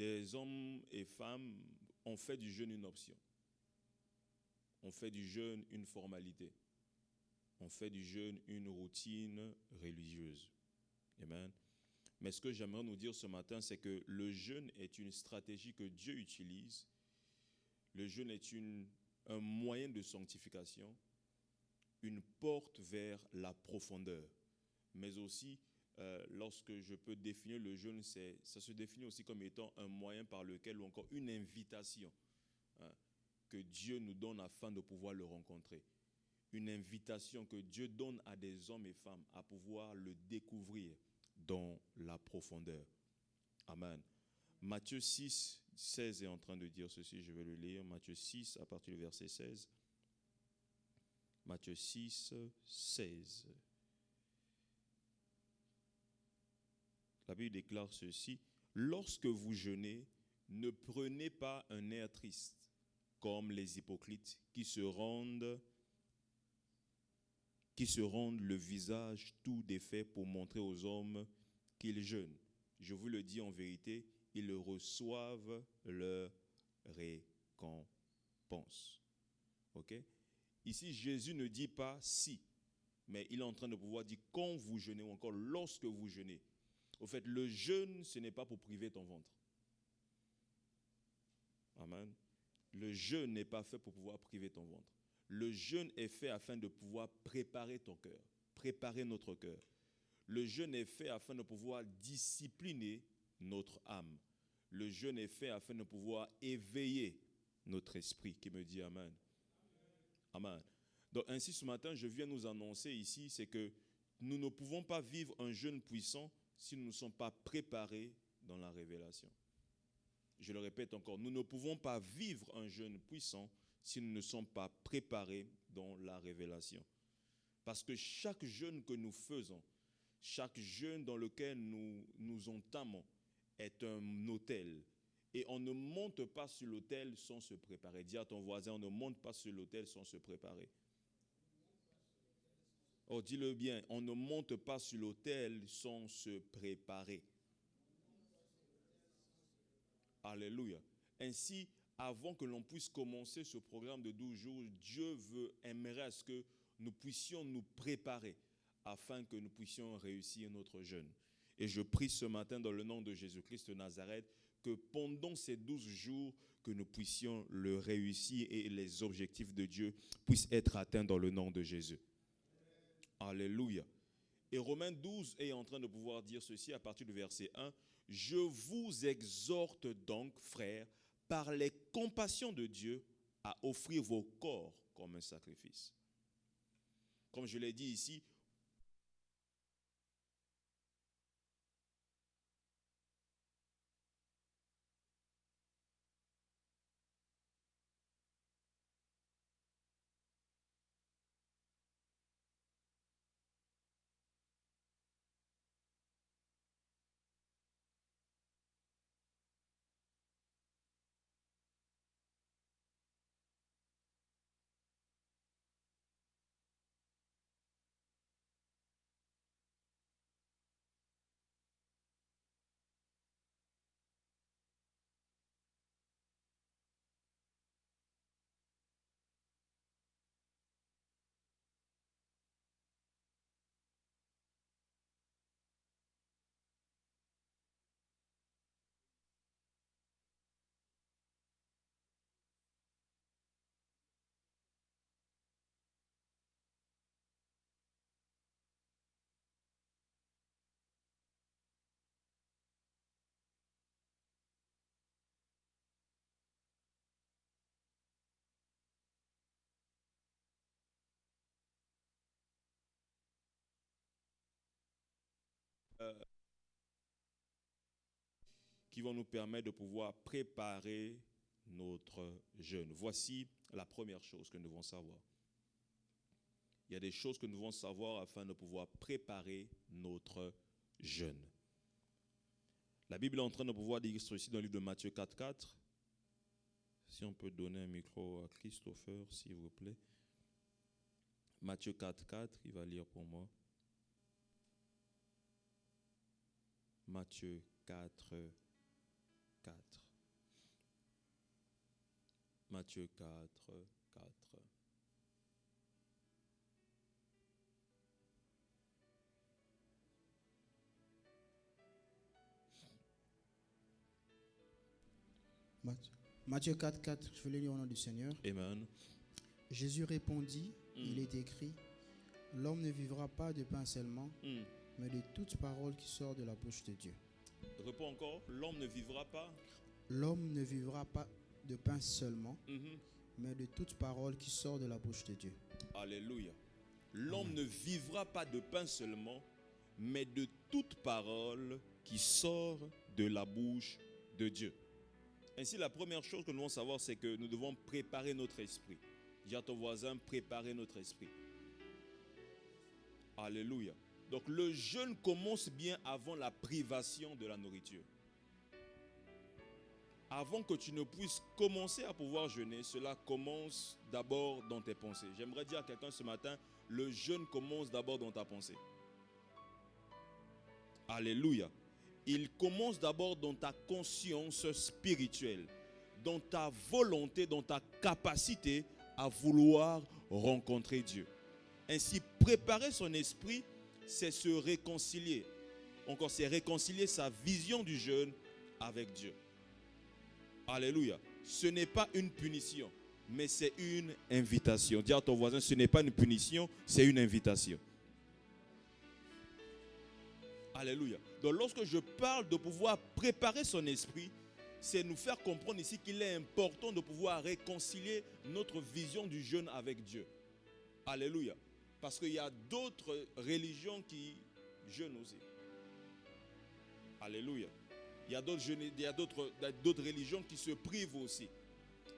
des hommes et femmes ont fait du jeûne une option. On fait du jeûne une formalité. On fait du jeûne une routine religieuse. Amen. Mais ce que j'aimerais nous dire ce matin, c'est que le jeûne est une stratégie que Dieu utilise. Le jeûne est un moyen de sanctification, une porte vers la profondeur. Mais aussi, lorsque je peux définir le jeûne, ça se définit aussi comme étant un moyen par lequel, ou encore une invitation, hein, que Dieu nous donne afin de pouvoir le rencontrer. Une invitation que Dieu donne à des hommes et femmes à pouvoir le découvrir dans la profondeur. Amen. Matthieu 6, 16 est en train de dire ceci, je vais le lire. Matthieu 6, à partir du verset 16. Matthieu 6, 16. La Bible déclare ceci. Lorsque vous jeûnez, ne prenez pas un air triste, comme les hypocrites qui se rendent le visage tout défait pour montrer aux hommes qu'ils jeûnent. Je vous le dis en vérité, ils reçoivent leur récompense. Ok? Ici, Jésus ne dit pas si, mais il est en train de pouvoir dire quand vous jeûnez ou encore lorsque vous jeûnez. Au fait, le jeûne, ce n'est pas pour priver ton ventre. Amen. Le jeûne n'est pas fait pour pouvoir priver ton ventre. Le jeûne est fait afin de pouvoir préparer ton cœur, préparer notre cœur. Le jeûne est fait afin de pouvoir discipliner notre âme. Le jeûne est fait afin de pouvoir éveiller notre esprit, qui me dit Amen. Amen. Donc ainsi ce matin, je viens nous annoncer ici, c'est que nous ne pouvons pas vivre un jeûne puissant si nous ne sommes pas préparés dans la révélation. Je le répète encore, nous ne pouvons pas vivre un jeûne puissant si nous ne sommes pas préparés dans la révélation. Parce que chaque jeûne que nous faisons, chaque jeûne dans lequel nous entamons est un autel. Et on ne monte pas sur l'autel sans se préparer. Dis à ton voisin, on ne monte pas sur l'autel sans se préparer. Oh, dis-le bien, on ne monte pas sur l'autel sans se préparer. Alléluia. Ainsi, avant que l'on puisse commencer ce programme de 12 jours, Dieu aimerait à ce que nous puissions nous préparer afin que nous puissions réussir notre jeûne. Et je prie ce matin dans le nom de Jésus-Christ de Nazareth que pendant ces 12 jours, que nous puissions le réussir et les objectifs de Dieu puissent être atteints dans le nom de Jésus. Alléluia. Et Romains 12 est en train de pouvoir dire ceci à partir du verset 1. « Je vous exhorte donc, frères, par les compassions de Dieu, à offrir vos corps comme un sacrifice. » Comme je l'ai dit ici, qui vont nous permettre de pouvoir préparer notre jeûne. Voici la première chose que nous devons savoir. Il y a des choses que nous devons savoir afin de pouvoir préparer notre jeûne. La Bible est en train de pouvoir dire ceci dans le livre de Matthieu 4.4. Si on peut donner un micro à Christopher, s'il vous plaît. Matthieu 4.4, il va lire pour moi. Matthieu 4, 4. Matthieu 4, 4. Matthieu 4, 4, je vais le lire au nom du Seigneur. Amen. Jésus répondit, il est écrit, l'homme ne vivra pas de pain seulement, mais de toute parole qui sort de la bouche de Dieu. Réponds encore, l'homme ne vivra pas. L'homme ne vivra pas de pain seulement, mais de toute parole qui sort de la bouche de Dieu. Alléluia. L'homme ne vivra pas de pain seulement, mais de toute parole qui sort de la bouche de Dieu. Ainsi, la première chose que nous devons savoir, c'est que nous devons préparer notre esprit. Dis à ton voisin, préparer notre esprit. Alléluia. Donc le jeûne commence bien avant la privation de la nourriture. Avant que tu ne puisses commencer à pouvoir jeûner, cela commence d'abord dans tes pensées. J'aimerais dire à quelqu'un ce matin, le jeûne commence d'abord dans ta pensée. Alléluia. Il commence d'abord dans ta conscience spirituelle, dans ta volonté, dans ta capacité à vouloir rencontrer Dieu. Ainsi, préparer son esprit, c'est se réconcilier. Encore, c'est réconcilier sa vision du jeûne avec Dieu. Alléluia. Ce n'est pas une punition, mais c'est une invitation. Dis à ton voisin, ce n'est pas une punition, c'est une invitation. Alléluia. Donc lorsque je parle de pouvoir préparer son esprit, c'est nous faire comprendre ici qu'il est important de pouvoir réconcilier notre vision du jeûne avec Dieu. Alléluia. Parce qu'il y a d'autres religions qui jeûnent aussi. Alléluia. Il y a d'autres religions qui se privent aussi.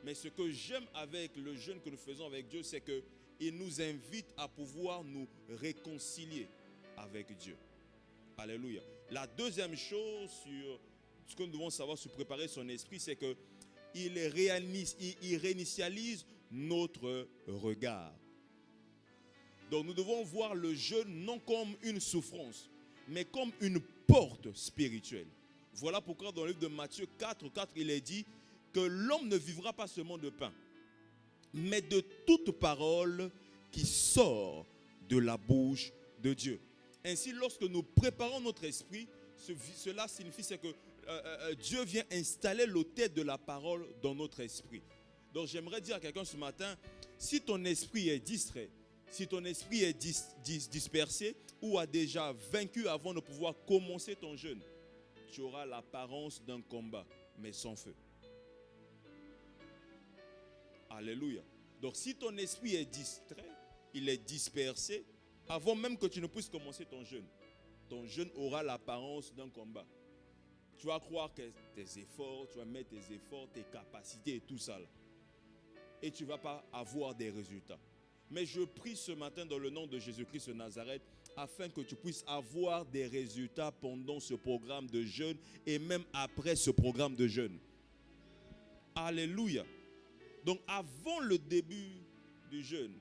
Mais ce que j'aime avec le jeûne que nous faisons avec Dieu, c'est qu'il nous invite à pouvoir nous réconcilier avec Dieu. Alléluia. La deuxième chose sur ce que nous devons savoir sur préparer son esprit, c'est qu'il réinitialise notre regard. Donc nous devons voir le jeûne non comme une souffrance, mais comme une porte spirituelle. Voilà pourquoi dans le livre de Matthieu 4, 4, il est dit que l'homme ne vivra pas seulement de pain, mais de toute parole qui sort de la bouche de Dieu. Ainsi, lorsque nous préparons notre esprit, cela signifie que Dieu vient installer l'autel de la parole dans notre esprit. Donc j'aimerais dire à quelqu'un ce matin, si ton esprit est distrait, si ton esprit est dispersé ou a déjà vaincu avant de pouvoir commencer ton jeûne, tu auras l'apparence d'un combat, mais sans feu. Alléluia. Donc si ton esprit est distrait, il est dispersé, avant même que tu ne puisses commencer ton jeûne aura l'apparence d'un combat. Tu vas croire que tes efforts, tu vas mettre tes efforts, tes capacités et tout ça là. Et tu ne vas pas avoir des résultats. Mais je prie ce matin dans le nom de Jésus-Christ de Nazareth afin que tu puisses avoir des résultats pendant ce programme de jeûne et même après ce programme de jeûne. Alléluia. Donc avant le début du jeûne,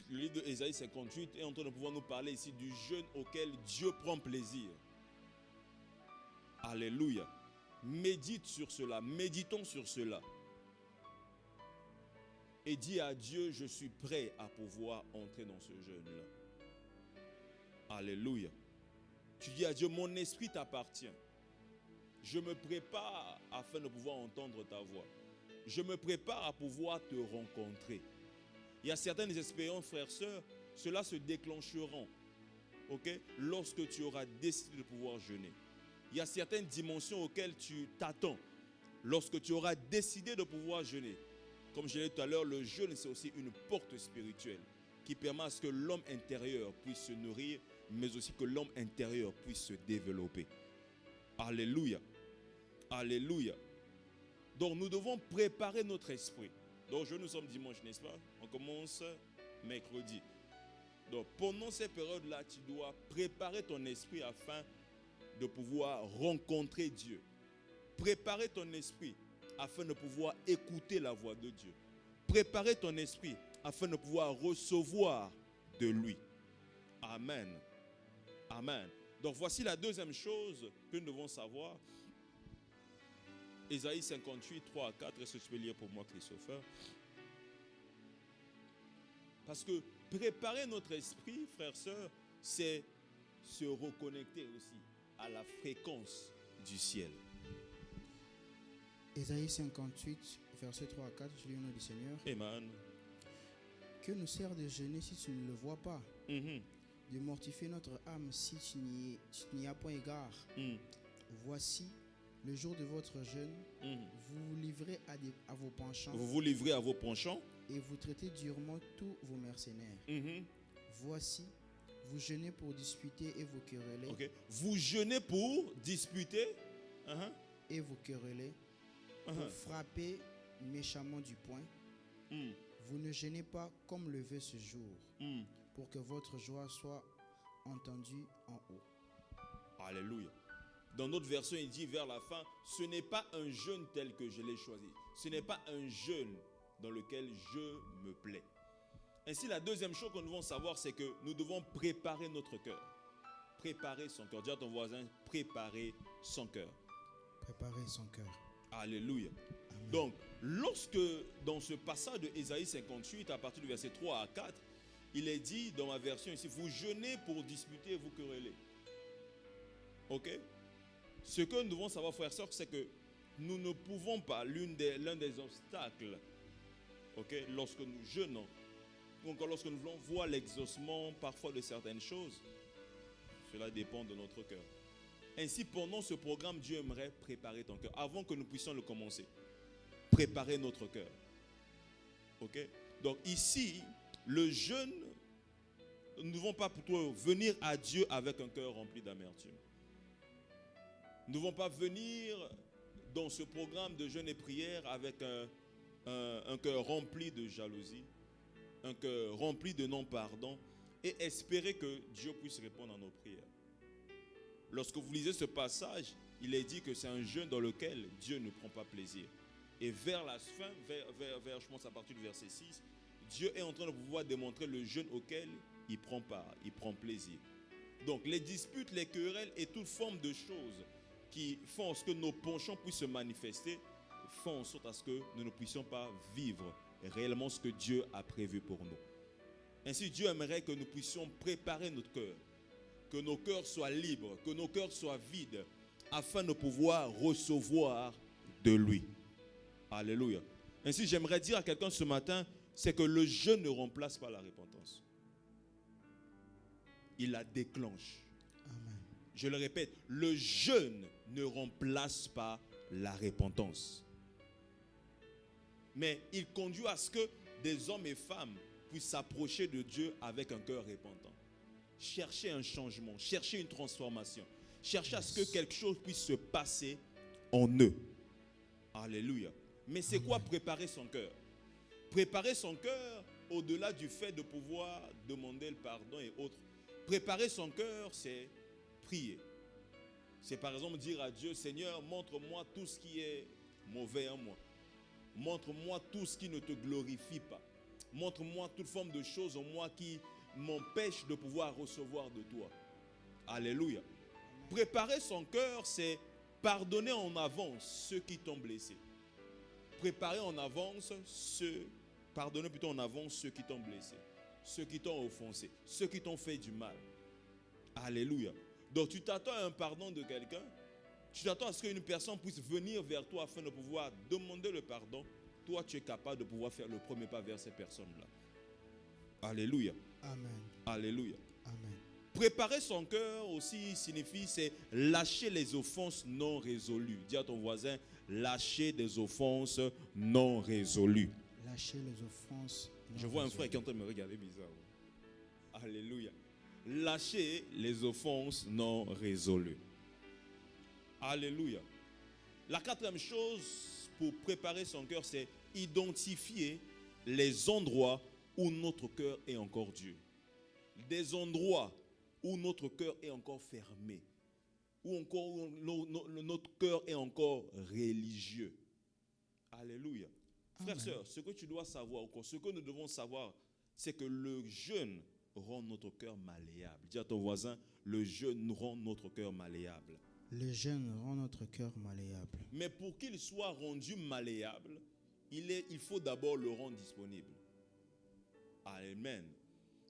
le livre d'Ésaïe 58 est en train de pouvoir nous parler ici du jeûne auquel Dieu prend plaisir. Alléluia. Médite sur cela, méditons sur cela. Et dis à Dieu, je suis prêt à pouvoir entrer dans ce jeûne-là. Alléluia. Tu dis à Dieu, mon esprit t'appartient. Je me prépare afin de pouvoir entendre ta voix. Je me prépare à pouvoir te rencontrer. Il y a certaines expériences, frères, sœurs, cela se déclencheront, okay, lorsque tu auras décidé de pouvoir jeûner. Il y a certaines dimensions auxquelles tu t'attends lorsque tu auras décidé de pouvoir jeûner. Comme je l'ai dit tout à l'heure, le jeûne, c'est aussi une porte spirituelle qui permet à ce que l'homme intérieur puisse se nourrir, mais aussi que l'homme intérieur puisse se développer. Alléluia. Alléluia. Donc nous devons préparer notre esprit. Donc nous sommes dimanche, n'est-ce pas? On commence mercredi. Donc pendant ces périodes-là, tu dois préparer ton esprit afin de pouvoir rencontrer Dieu. Préparer ton esprit afin de pouvoir écouter la voix de Dieu. Préparer ton esprit afin de pouvoir recevoir de lui. Amen. Amen. Donc voici la deuxième chose que nous devons savoir. Ésaïe 58, 3 à 4. Est-ce que tu peux lire pour moi, Christopher? Parce que préparer notre esprit, frères, sœurs, c'est se reconnecter aussi à la fréquence du ciel. Ésaïe 58, versets 3 à 4, je lis au nom du Seigneur. Amen. Que nous sert de jeûner si tu ne le vois pas, de mortifier notre âme si tu n'y as point égard. Voici, le jour de votre jeûne, vous vous livrez à vos penchants. Vous vous livrez à vos penchants. Et vous traitez durement tous vos mercenaires. Voici, vous jeûnez pour disputer et vous quereller. Okay. Vous jeûnez pour disputer et vous quereller, pour frapper méchamment du poing. Vous ne jeûnez pas comme le veut ce jour, pour que votre joie soit entendue en haut. Alléluia. Dans notre version, il dit vers la fin, ce n'est pas un jeûne tel que je l'ai choisi. Ce n'est pas un jeûne dans lequel je me plais. Ainsi, la deuxième chose que nous devons savoir, c'est que nous devons préparer notre cœur. Préparer son cœur. Dis à ton voisin, préparer son cœur. Préparer son cœur. Alléluia. Amen. Donc, lorsque dans ce passage de Ésaïe 58, à partir du verset 3 à 4, il est dit dans ma version ici, vous jeûnez pour disputer et vous quereller. Ok? Ce que nous devons savoir, frères et sœurs, c'est que nous ne pouvons pas, l'un des obstacles, okay, lorsque nous jeûnons, ou encore lorsque nous voulons voir l'exaucement parfois de certaines choses, cela dépend de notre cœur. Ainsi, pendant ce programme, Dieu aimerait préparer ton cœur, avant que nous puissions le commencer. Préparer notre cœur. Ok? Donc ici, le jeûne, nous ne devons pas plutôt venir à Dieu avec un cœur rempli d'amertume. Nous ne devons pas venir dans ce programme de jeûne et prière avec un cœur rempli de jalousie, un cœur rempli de non-pardon et espérer que Dieu puisse répondre à nos prières. Lorsque vous lisez ce passage, il est dit que c'est un jeûne dans lequel Dieu ne prend pas plaisir. Et vers la fin, je pense à partir du verset 6, Dieu est en train de pouvoir démontrer le jeûne auquel il prend part, il prend plaisir. Donc les disputes, les querelles et toute forme de choses qui font en sorte que nos penchants puissent se manifester, font en sorte à ce que nous ne puissions pas vivre réellement ce que Dieu a prévu pour nous. Ainsi, Dieu aimerait que nous puissions préparer notre cœur, que nos cœurs soient libres, que nos cœurs soient vides, afin de pouvoir recevoir de lui. Alléluia. Ainsi, j'aimerais dire à quelqu'un ce matin, c'est que le jeûne ne remplace pas la repentance. Il la déclenche. Amen. Je le répète, le jeûne ne remplace pas la repentance. Mais il conduit à ce que des hommes et femmes puissent s'approcher de Dieu avec un cœur repentant. Chercher un changement, chercher une transformation, chercher à ce que quelque chose puisse se passer en eux. Alléluia. Mais c'est quoi préparer son cœur? Préparer son cœur, au-delà du fait de pouvoir demander le pardon et autres, préparer son cœur, c'est prier. C'est par exemple dire à Dieu, Seigneur, montre-moi tout ce qui est mauvais en moi. Montre-moi tout ce qui ne te glorifie pas. Montre-moi toute forme de choses en moi qui m'empêche de pouvoir recevoir de toi. Alléluia. Préparer son cœur, c'est pardonner en avance ceux qui t'ont blessé. Pardonner plutôt en avance ceux qui t'ont blessé, ceux qui t'ont offensé, ceux qui t'ont fait du mal. Alléluia. Donc tu t'attends à un pardon de quelqu'un, tu t'attends à ce qu'une personne puisse venir vers toi afin de pouvoir demander le pardon. Toi, tu es capable de pouvoir faire le premier pas vers ces personnes-là. Alléluia. Amen. Alléluia. Amen. Préparer son cœur aussi signifie, c'est lâcher les offenses non résolues. Dis à ton voisin, lâcher des offenses non résolues. Lâcher les offenses non Je vois un résolues. frère qui est en train de me regarder bizarre. Alléluia. Lâcher les offenses non résolues. Alléluia. La quatrième chose pour préparer son cœur, c'est identifier les endroits où notre cœur est encore dur. Des endroits où notre cœur est encore fermé. Où notre cœur est encore religieux. Alléluia. Frères et sœurs, ce que tu dois savoir, ce que nous devons savoir, c'est que le jeûne rend notre cœur malléable. Dis à ton voisin, le jeûne rend notre cœur malléable. Le jeûne rend notre cœur malléable. Mais pour qu'il soit rendu malléable, il faut d'abord le rendre disponible. Amen.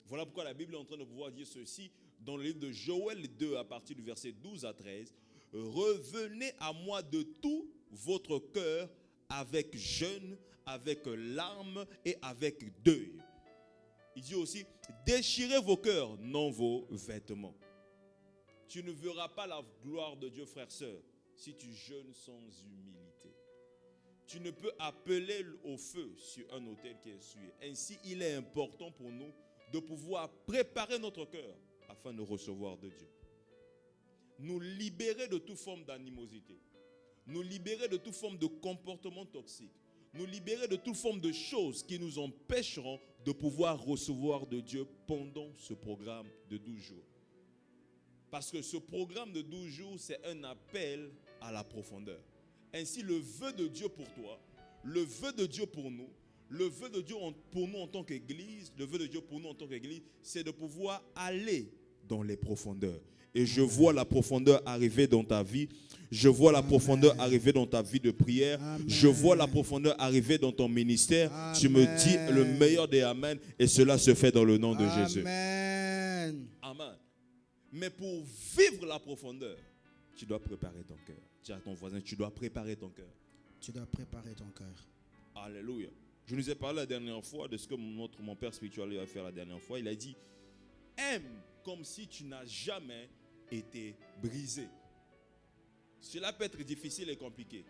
Voilà pourquoi la Bible est en train de pouvoir dire ceci dans le livre de Joël 2 à partir du verset 12 à 13. Revenez à moi de tout votre cœur avec jeûne, avec larmes et avec deuil. Il dit aussi, déchirez vos cœurs, non vos vêtements. Tu ne verras pas la gloire de Dieu, frère, sœur, si tu jeûnes sans humilité. Tu ne peux appeler au feu sur un autel qui est souillé. Ainsi, il est important pour nous de pouvoir préparer notre cœur afin de recevoir de Dieu. Nous libérer de toute forme d'animosité. Nous libérer de toute forme de comportement toxique. Nous libérer de toute forme de choses qui nous empêcheront de pouvoir recevoir de Dieu pendant ce programme de 12 jours. Parce que ce programme de 12 jours, c'est un appel à la profondeur. Ainsi, le vœu de Dieu pour toi, le vœu de Dieu pour nous, le vœu de Dieu pour nous en tant qu'Église, le vœu de Dieu pour nous en tant qu'Église, c'est de pouvoir aller dans les profondeurs. Et je vois la profondeur arriver dans ta vie. Je vois la profondeur arriver dans ta vie de prière. Amen. Je vois la profondeur arriver dans ton ministère. Amen. Tu me dis le meilleur des Amen. Et cela se fait dans le nom de Jésus. Amen. Amen. Mais pour vivre la profondeur, tu dois préparer ton cœur. Dis à ton voisin, tu dois préparer ton cœur. Tu dois préparer ton cœur. Alléluia. Je nous ai parlé la dernière fois de ce que mon père spirituel a fait la dernière fois. Il a dit, aime comme si tu n'as jamais été brisé. Cela peut être difficile et compliqué.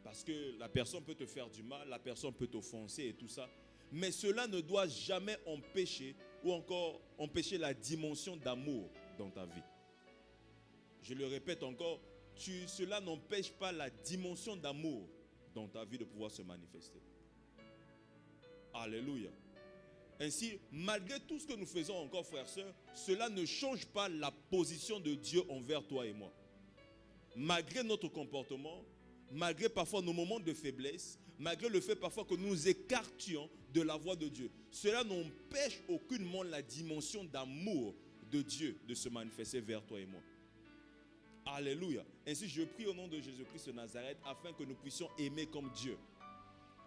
Parce que la personne peut te faire du mal, la personne peut t'offenser et tout ça. Mais cela ne doit jamais empêcher ou encore empêcher la dimension d'amour dans ta vie. Je le répète encore, cela n'empêche pas la dimension d'amour dans ta vie de pouvoir se manifester. Alléluia. Ainsi, malgré tout ce que nous faisons encore, frères et sœurs, cela ne change pas la position de Dieu envers toi et moi. Malgré notre comportement, malgré parfois nos moments de faiblesse, malgré le fait parfois que nous nous écartions de la voix de Dieu, cela n'empêche aucunement la dimension d'amour de Dieu de se manifester vers toi et moi. Alléluia. Ainsi, je prie au nom de Jésus-Christ de Nazareth afin que nous puissions aimer comme Dieu.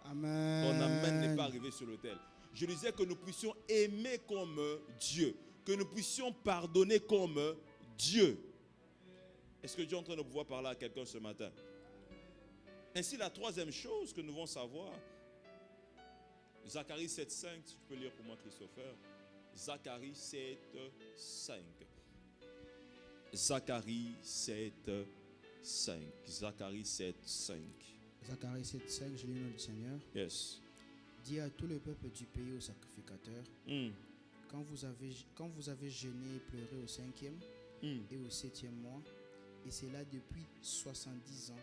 Amen. Ton amen n'est pas arrivé sur l'autel. Je disais que nous puissions aimer comme Dieu, que nous puissions pardonner comme Dieu. Est-ce que Dieu est en train de pouvoir parler à quelqu'un ce matin? Ainsi, la troisième chose que nous devons savoir, Zacharie 7,5, si tu peux lire pour moi, Christopher. Zacharie 7,5. Zacharie 7,5. Zacharie 7,5. Zacharie 7,5, je lis le nom du Seigneur. Yes. Dis à tout le peuple du pays aux sacrificateurs, quand vous avez jeûné et pleuré au 5e et au 7e mois, et c'est là depuis 70 ans,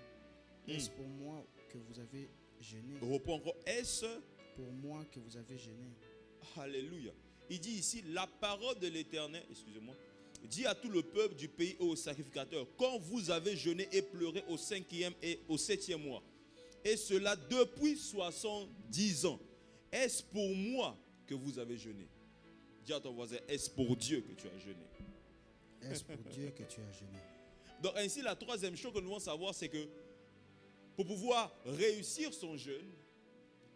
est-ce pour moi que vous avez jeûné? Reprends encore. Est-ce pour moi que vous avez jeûné? Alléluia. Il dit ici, la parole de l'Éternel, excusez-moi, dit à tout le peuple du pays et aux sacrificateurs, quand vous avez jeûné et pleuré au 5e et au 7e mois, et cela depuis 70 ans, est-ce pour moi que vous avez jeûné? Dis à ton voisin, est-ce pour Dieu que tu as jeûné? Est-ce pour Dieu que tu as jeûné? Donc ainsi, la troisième chose que nous devons savoir, c'est que pour pouvoir réussir son jeûne,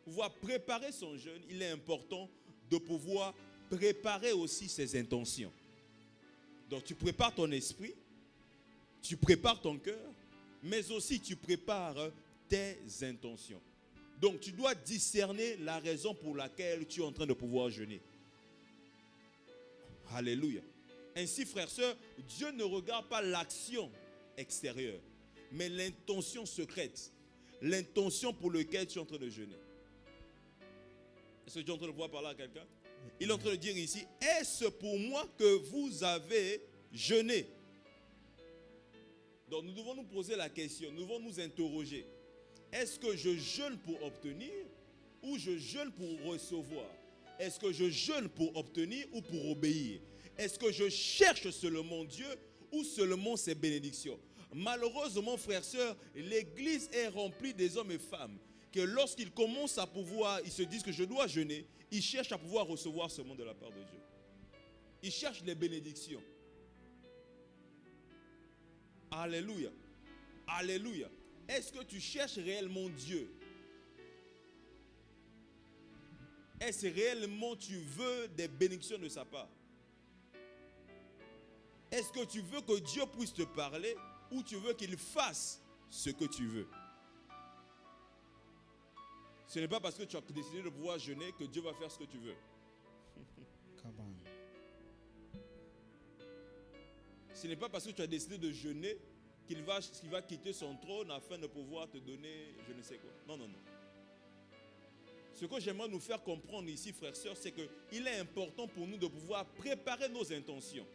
pouvoir préparer son jeûne, il est important de pouvoir préparer aussi ses intentions. Donc tu prépares ton esprit, tu prépares ton cœur, mais aussi tu prépares tes intentions. Donc tu dois discerner la raison pour laquelle tu es en train de pouvoir jeûner. Alléluia. Ainsi, frères et sœurs, Dieu ne regarde pas l'action extérieure, mais l'intention secrète, l'intention pour laquelle tu es en train de jeûner. Est-ce que tu es en train de pouvoir parler à quelqu'un? Il est en train de dire ici, est-ce pour moi que vous avez jeûné? Donc nous devons nous poser la question, nous devons nous interroger. Est-ce que je jeûne pour obtenir ou je jeûne pour recevoir? Est-ce que je jeûne pour obtenir ou pour obéir? Est-ce que je cherche seulement Dieu ou seulement ses bénédictions? Malheureusement, frères et sœurs, l'église est remplie des hommes et femmes que lorsqu'ils commencent à pouvoir, ils se disent que je dois jeûner, ils cherchent à pouvoir recevoir seulement de la part de Dieu. Il cherche les bénédictions. Alléluia. Alléluia. Est-ce que tu cherches réellement Dieu? Est-ce réellement tu veux des bénédictions de sa part? Est-ce que tu veux que Dieu puisse te parler ou tu veux qu'il fasse ce que tu veux? Ce n'est pas parce que tu as décidé de pouvoir jeûner que Dieu va faire ce que tu veux. Ce n'est pas parce que tu as décidé de jeûner qu'il va quitter son trône afin de pouvoir te donner je ne sais quoi. Non, non, non. Ce que j'aimerais nous faire comprendre ici, frères et sœurs, c'est qu'il est important pour nous de pouvoir préparer nos intentions.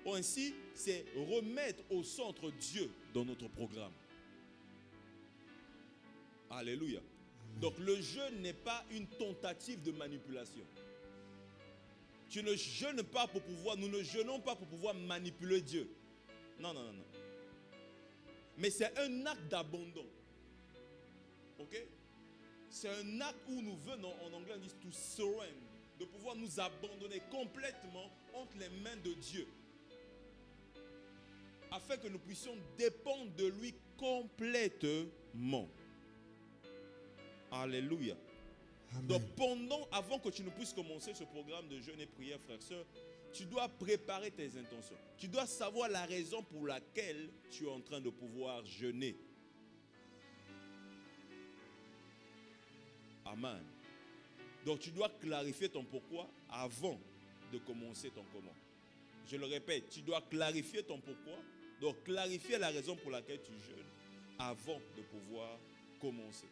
Ainsi, c'est remettre au centre Dieu dans notre programme. Alléluia. Amen. Donc le jeûne n'est pas une tentative de manipulation. Tu ne jeûnes pas pour pouvoir, nous ne jeûnons pas pour pouvoir manipuler Dieu. Non, non, non, non. Mais c'est un acte d'abandon. Ok? C'est un acte où nous venons, en anglais on dit to surrender, de pouvoir nous abandonner complètement entre les mains de Dieu. Afin que nous puissions dépendre de lui complètement. Alléluia. Amen. Donc avant que tu ne puisses commencer ce programme de jeûne et prière, frères et sœurs, tu dois préparer tes intentions. Tu dois savoir la raison pour laquelle tu es en train de pouvoir jeûner. Amen. Donc tu dois clarifier ton pourquoi avant de commencer ton comment. Je le répète, tu dois clarifier ton pourquoi. Donc clarifier la raison pour laquelle tu jeûnes avant de pouvoir commencer.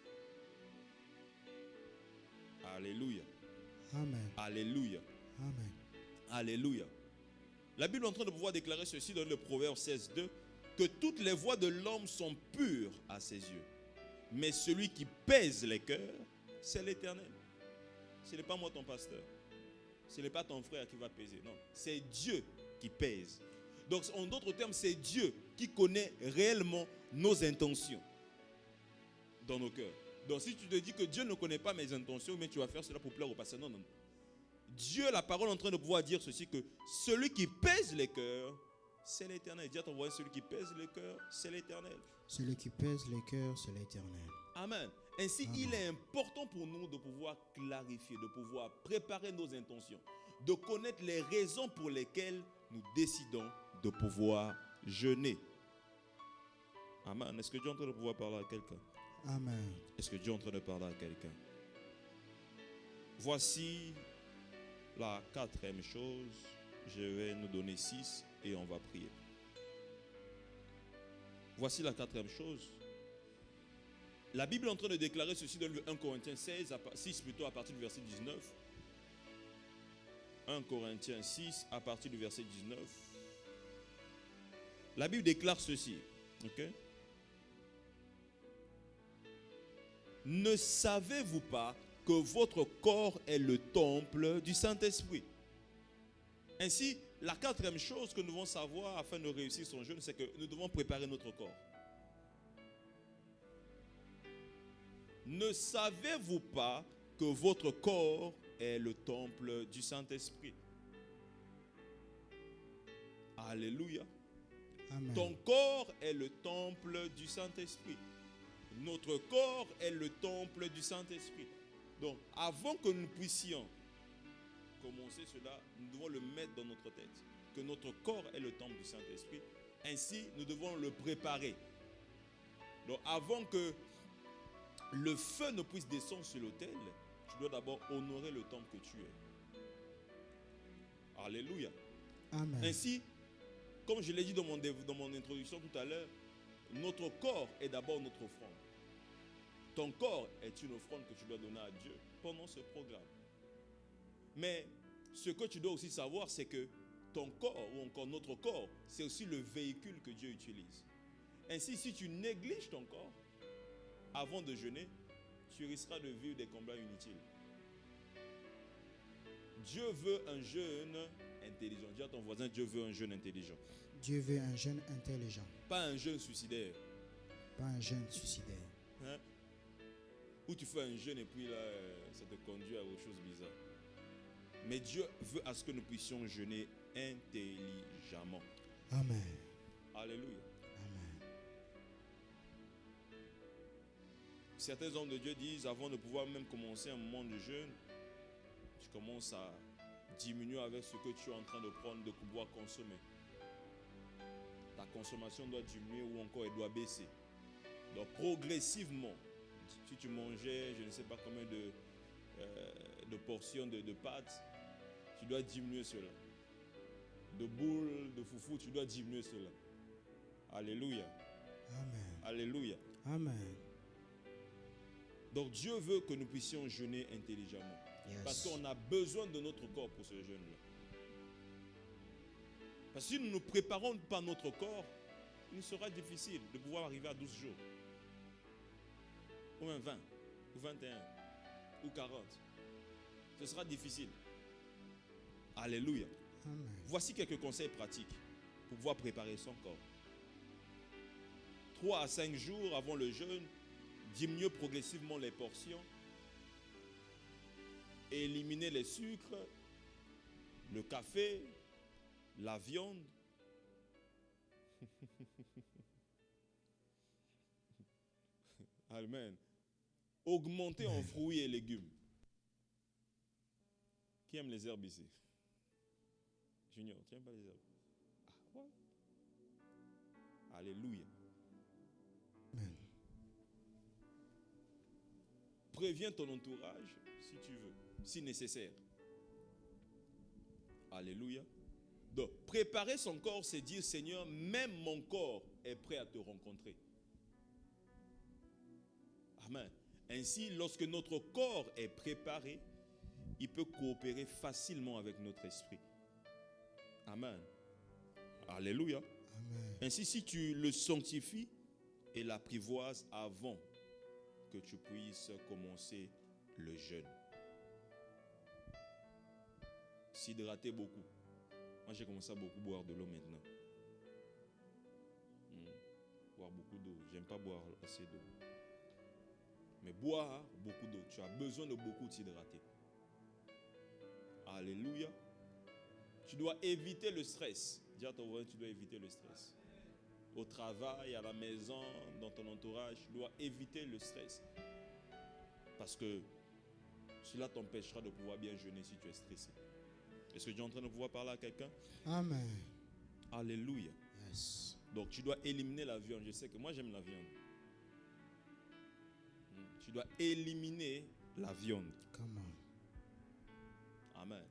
Alléluia. Amen. Alléluia. Amen. Alléluia. La Bible est en train de pouvoir déclarer ceci dans le Proverbe 16:2, que toutes les voies de l'homme sont pures à ses yeux. Mais celui qui pèse les cœurs, c'est l'Éternel. Ce n'est pas moi ton pasteur. Ce n'est pas ton frère qui va peser. Non, c'est Dieu qui pèse. Donc en d'autres termes, c'est Dieu qui connaît réellement nos intentions dans nos cœurs. Donc si tu te dis que Dieu ne connaît pas mes intentions, mais tu vas faire cela pour plaire au pasteur. Non, non, non. Dieu, la parole est en train de pouvoir dire ceci, que celui qui pèse les cœurs, c'est l'Éternel. Dis à ton voisin, celui qui pèse les cœurs, c'est l'Éternel. Celui qui pèse les cœurs, c'est l'Éternel. Amen. Ainsi, Amen. Il est important pour nous de pouvoir clarifier, de pouvoir préparer nos intentions, de connaître les raisons pour lesquelles nous décidons de pouvoir jeûner. Amen. Est-ce que Dieu est en train de pouvoir parler à quelqu'un? Amen. Est-ce que Dieu est en train de parler à quelqu'un? Voici la quatrième chose. Je vais nous donner 6 et on va prier. Voici la quatrième chose. La Bible est en train de déclarer ceci dans le 1 Corinthiens 6 plutôt à partir du verset 19. 1 Corinthiens 6 à partir du verset 19. La Bible déclare ceci. Ok? Ne savez-vous pas que votre corps est le temple du Saint-Esprit? Ainsi, la quatrième chose que nous devons savoir afin de réussir son jeûne, c'est que nous devons préparer notre corps. Ne savez-vous pas que votre corps est le temple du Saint-Esprit? Alléluia. Amen. Ton corps est le temple du Saint-Esprit. Notre corps est le temple du Saint-Esprit. Donc, avant que nous puissions commencer cela, nous devons le mettre dans notre tête. Que notre corps est le temple du Saint-Esprit. Ainsi, nous devons le préparer. Donc, avant que le feu ne puisse descendre sur l'autel, tu dois d'abord honorer le temple que tu es. Alléluia. Amen. Ainsi, comme je l'ai dit dans mon introduction tout à l'heure, notre corps est d'abord notre offrande. Ton corps est une offrande que tu dois donner à Dieu pendant ce programme. Mais ce que tu dois aussi savoir, c'est que ton corps, ou encore notre corps, c'est aussi le véhicule que Dieu utilise. Ainsi, si tu négliges ton corps, avant de jeûner, tu risqueras de vivre des combats inutiles. Dieu veut un jeûne intelligent. Dis à ton voisin, Dieu veut un jeûne intelligent. Dieu veut un jeûne intelligent. Pas un jeûne suicidaire. Pas un jeûne suicidaire. Hein? Où tu fais un jeûne et puis là, ça te conduit à autre chose bizarre. Mais Dieu veut à ce que nous puissions jeûner intelligemment. Amen. Alléluia. Amen. Certains hommes de Dieu disent, avant de pouvoir même commencer un moment de jeûne, tu commences à diminuer avec ce que tu es en train de prendre, de pouvoir consommer. Ta consommation doit diminuer ou encore elle doit baisser. Donc progressivement, si tu mangeais, je ne sais pas combien de portions de pâtes, tu dois diminuer cela. De boules, de foufou, tu dois diminuer cela. Alléluia. Amen. Alléluia. Amen. Donc Dieu veut que nous puissions jeûner intelligemment. Yes. Parce qu'on a besoin de notre corps pour ce jeûne-là. Parce que si nous ne nous préparons pas notre corps, il nous sera difficile de pouvoir arriver à 12 jours. Ou même 20, ou 21, ou 40. Ce sera difficile. Alléluia. Amen. Voici quelques conseils pratiques pour pouvoir préparer son corps. 3 à 5 jours avant le jeûne, diminuer progressivement les portions, éliminer les sucres, le café, la viande. Amen. Augmenter en fruits et légumes. Qui aime les herbes ici? Junior, tu n'aimes pas les herbes? Ah, ouais. Alléluia. Amen. Préviens ton entourage si tu veux, si nécessaire. Alléluia. Donc, préparer son corps, c'est dire, Seigneur, même mon corps est prêt à te rencontrer. Amen. Ainsi, lorsque notre corps est préparé, il peut coopérer facilement avec notre esprit. Amen. Alléluia. Amen. Ainsi, si tu le sanctifies et l'apprivoises avant que tu puisses commencer le jeûne. S'hydrater beaucoup. Moi, j'ai commencé à beaucoup boire de l'eau maintenant. Boire beaucoup d'eau. J'aime pas boire assez d'eau. Mais boire beaucoup d'eau. Tu as besoin de beaucoup t'hydrater. Alléluia. Tu dois éviter le stress. Dis à ton voisin, tu dois éviter le stress. Au travail, à la maison, dans ton entourage, tu dois éviter le stress. Parce que cela t'empêchera de pouvoir bien jeûner si tu es stressé. Est-ce que tu es en train de pouvoir parler à quelqu'un? Amen. Alléluia. Yes. Donc tu dois éliminer la viande. Je sais que moi j'aime la viande. Tu dois éliminer la viande. Come on. Amen.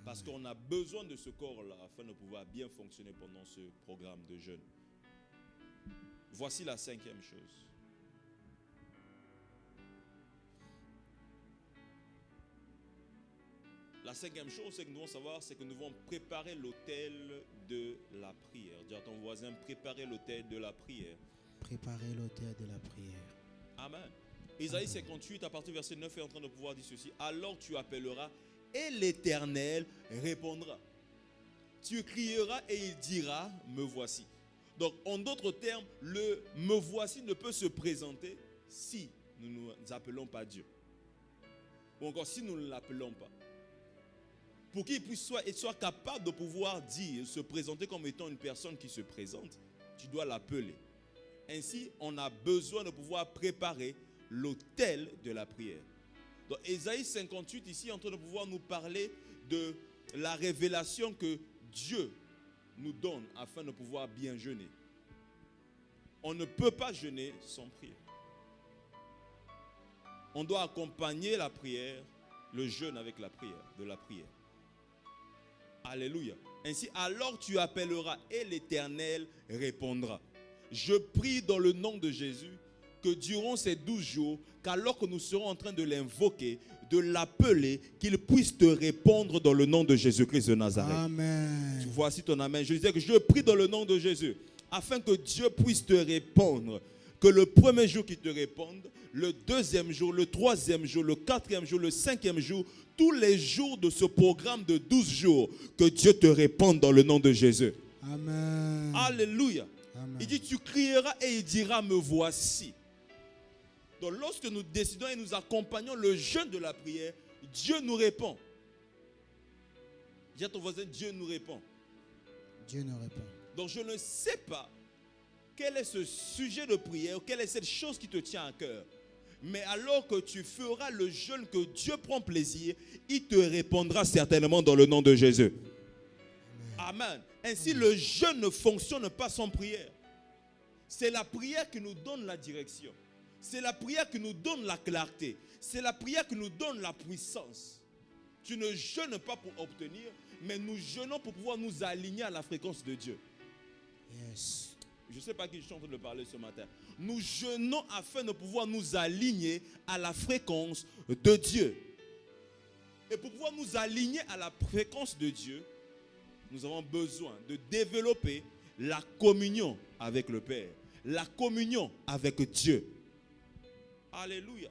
Parce qu'on a besoin de ce corps-là afin de pouvoir bien fonctionner pendant ce programme de jeûne. Voici la 5e chose. La 5e chose, c'est que nous devons savoir, c'est que nous devons préparer l'autel de la prière. Dis à ton voisin, préparer l'autel de la prière. Préparer l'autel de la prière. Amen. Isaïe 58, à partir du verset 9, est en train de pouvoir dire ceci. Alors tu appelleras et l'Éternel répondra. Tu crieras et il dira, me voici. Donc, en d'autres termes, le me voici ne peut se présenter si nous ne nous appelons pas Dieu. Ou encore si nous ne l'appelons pas. Pour qu'il puisse soit capable de pouvoir dire, se présenter comme étant une personne qui se présente, tu dois l'appeler. Ainsi, on a besoin de pouvoir préparer l'autel de la prière. Donc, Isaïe 58 ici est en train de pouvoir nous parler de la révélation que Dieu nous donne afin de pouvoir bien jeûner. On ne peut pas jeûner sans prière. On doit accompagner la prière, le jeûne avec la prière, de la prière. Alléluia. Ainsi, alors tu appelleras et l'Éternel répondra. Je prie dans le nom de Jésus que durant ces 12 jours, qu'alors que nous serons en train de l'invoquer, de l'appeler, qu'il puisse te répondre dans le nom de Jésus-Christ de Nazareth. Amen. Voici ton amen. Je disais que je prie dans le nom de Jésus, afin que Dieu puisse te répondre. Que le premier jour qu'il te réponde, le deuxième jour, le troisième jour, le quatrième jour, le cinquième jour, tous les jours de ce programme de 12 jours, que Dieu te réponde dans le nom de Jésus. Amen. Alléluia. Amen. Il dit, tu crieras et il dira, me voici. Donc lorsque nous décidons et nous accompagnons le jeûne de la prière, Dieu nous répond. Dis à ton voisin, Dieu nous répond. Dieu nous répond. Donc je ne sais pas quel est ce sujet de prière, quelle est cette chose qui te tient à cœur. Mais alors que tu feras le jeûne que Dieu prend plaisir, il te répondra certainement dans le nom de Jésus. Amen. Ainsi, le jeûne ne fonctionne pas sans prière. C'est la prière qui nous donne la direction. C'est la prière qui nous donne la clarté. C'est la prière qui nous donne la puissance. Tu ne jeûnes pas pour obtenir, mais nous jeûnons pour pouvoir nous aligner à la fréquence de Dieu. Yes. Je ne sais pas qui je suis en train de parler ce matin. Nous jeûnons afin de pouvoir nous aligner à la fréquence de Dieu. Et pour pouvoir nous aligner à la fréquence de Dieu, nous avons besoin de développer la communion avec le Père. La communion avec Dieu. Alléluia.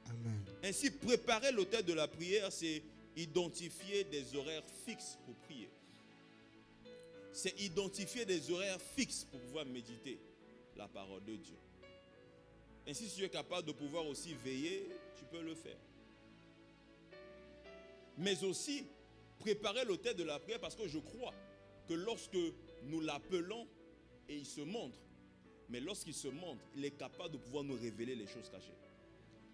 Amen. Ainsi, préparer l'autel de la prière, c'est identifier des horaires fixes pour prier. C'est identifier des horaires fixes pour pouvoir méditer la parole de Dieu. Ainsi, si tu es capable de pouvoir aussi veiller, tu peux le faire. Mais aussi, préparer l'autel de la prière, parce que je crois que lorsque nous l'appelons et il se montre, mais lorsqu'il se montre, il est capable de pouvoir nous révéler les choses cachées.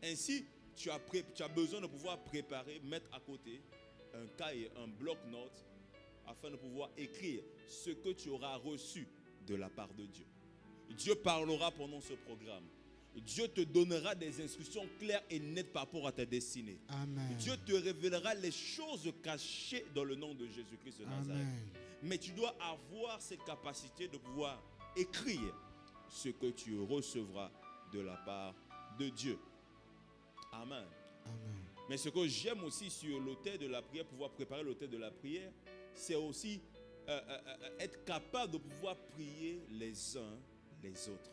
Ainsi, tu as besoin de pouvoir préparer, mettre à côté un cahier, un bloc-notes, afin de pouvoir écrire ce que tu auras reçu de la part de Dieu. Dieu parlera pendant ce programme. Dieu te donnera des instructions claires et nettes par rapport à ta destinée. Amen. Dieu te révélera les choses cachées dans le nom de Jésus-Christ de Nazareth. Amen. Mais tu dois avoir cette capacité de pouvoir écrire ce que tu recevras de la part de Dieu. Amen. Amen. Mais ce que j'aime aussi sur l'autel de la prière, pouvoir préparer l'autel de la prière, c'est aussi être capable de pouvoir prier les uns les autres.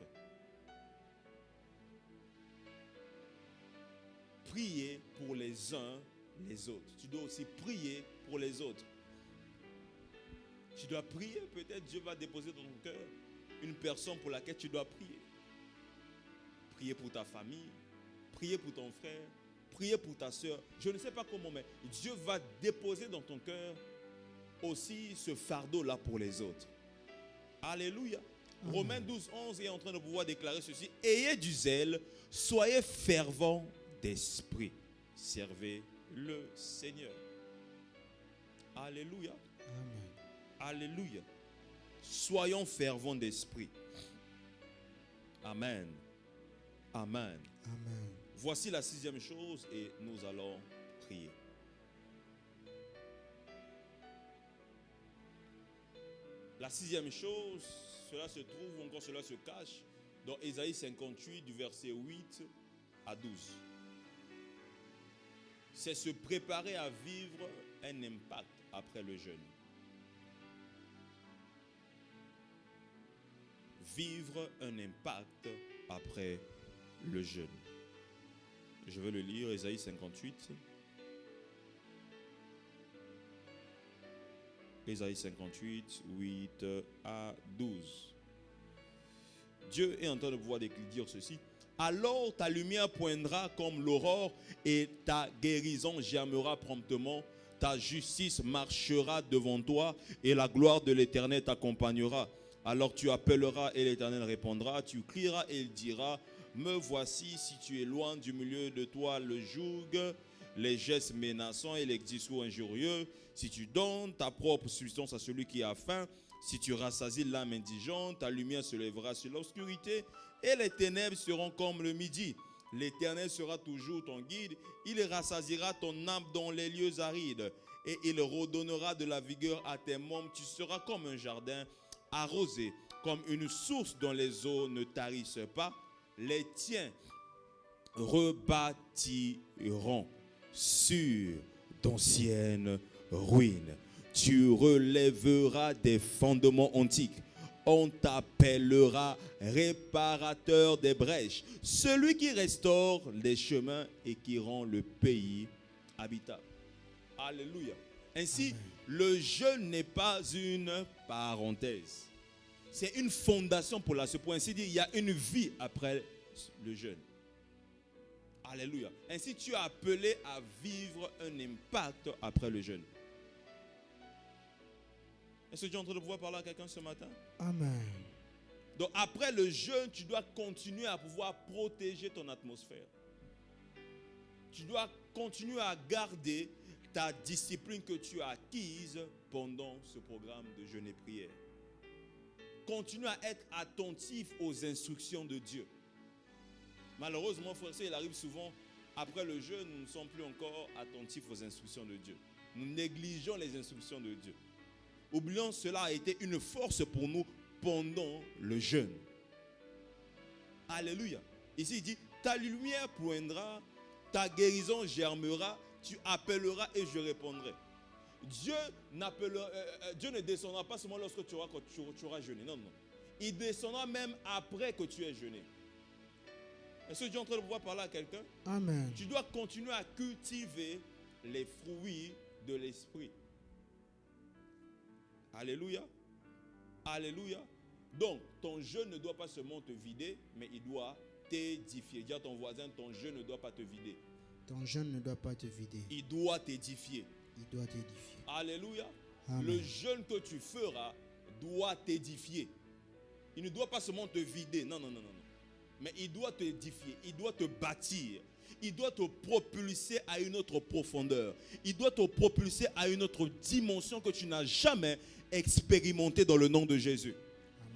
Prier pour les uns les autres. Tu dois aussi prier pour les autres. Tu dois prier, peut-être Dieu va déposer dans ton cœur une personne pour laquelle tu dois prier. Prier pour ta famille, prier pour ton frère, prier pour ta soeur. Je ne sais pas comment, mais Dieu va déposer dans ton cœur aussi ce fardeau-là pour les autres. Alléluia. Romains 12, 11 est en train de pouvoir déclarer ceci. Ayez du zèle, soyez fervents d'esprit. Servez le Seigneur. Alléluia. Amen. Alléluia. Soyons fervents d'esprit. Amen. Amen. Amen. Voici la 6e chose et nous allons prier. La 6e chose, cela se trouve, encore cela se cache dans Ésaïe 58 du verset 8 à 12. C'est se préparer à vivre un impact après le jeûne. Vivre un impact après le jeûne. Je vais le lire, Ésaïe 58. Ésaïe 58, 8 à 12. Dieu est en train de pouvoir dire ceci. Alors ta lumière poindra comme l'aurore et ta guérison germera promptement. Ta justice marchera devant toi et la gloire de l'Éternel t'accompagnera. Alors tu appelleras et l'Éternel répondra. Tu crieras et il dira, me voici. Si tu es loin du milieu de toi le joug, les gestes menaçants et les discours injurieux, si tu donnes ta propre substance à celui qui a faim, si tu rassasies l'âme indigente, ta lumière se lèvera sur l'obscurité et les ténèbres seront comme le midi. L'Éternel sera toujours ton guide, il rassasiera ton âme dans les lieux arides et il redonnera de la vigueur à tes membres. Tu seras comme un jardin arrosé, comme une source dont les eaux ne tarissent pas. Les tiens rebâtiront sur d'anciennes ruines. Tu relèveras des fondements antiques. On t'appellera réparateur des brèches, celui qui restaure les chemins et qui rend le pays habitable. Alléluia. Ainsi, amen, le jeûne n'est pas une parenthèse. C'est une fondation pour la suite. Pour ainsi dire, il y a une vie après le jeûne. Alléluia. Ainsi, tu es appelé à vivre un impact après le jeûne. Est-ce que tu es en train de pouvoir parler à quelqu'un ce matin? Amen. Donc après le jeûne, tu dois continuer à pouvoir protéger ton atmosphère. Tu dois continuer à garder ta discipline que tu as acquise pendant ce programme de jeûne et prière. Continue à être attentif aux instructions de Dieu. Malheureusement, frère, il arrive souvent, après le jeûne, nous ne sommes plus encore attentifs aux instructions de Dieu. Nous négligeons les instructions de Dieu. Oublions, cela a été une force pour nous pendant le jeûne. Alléluia. Ici, il dit, ta lumière poindra, ta guérison germera, tu appelleras et je répondrai. Dieu ne descendra pas seulement lorsque tu auras jeûné. Non, non. Il descendra même après que tu aies jeûné. Est-ce que tu es en train de pouvoir parler à quelqu'un? Amen. Tu dois continuer à cultiver les fruits de l'esprit. Alléluia. Alléluia. Donc, ton jeûne ne doit pas seulement te vider, mais il doit t'édifier. Dis à ton voisin, ton jeûne ne doit pas te vider. Ton jeûne ne doit pas te vider. Il doit t'édifier. Il doit t'édifier. Alléluia. Amen. Le jeûne que tu feras doit t'édifier. Il ne doit pas seulement te vider. Non, non, non, non. Mais il doit t'édifier. Il doit te bâtir. Il doit te propulser à une autre profondeur. Il doit te propulser à une autre dimension que tu n'as jamais expérimentée dans le nom de Jésus.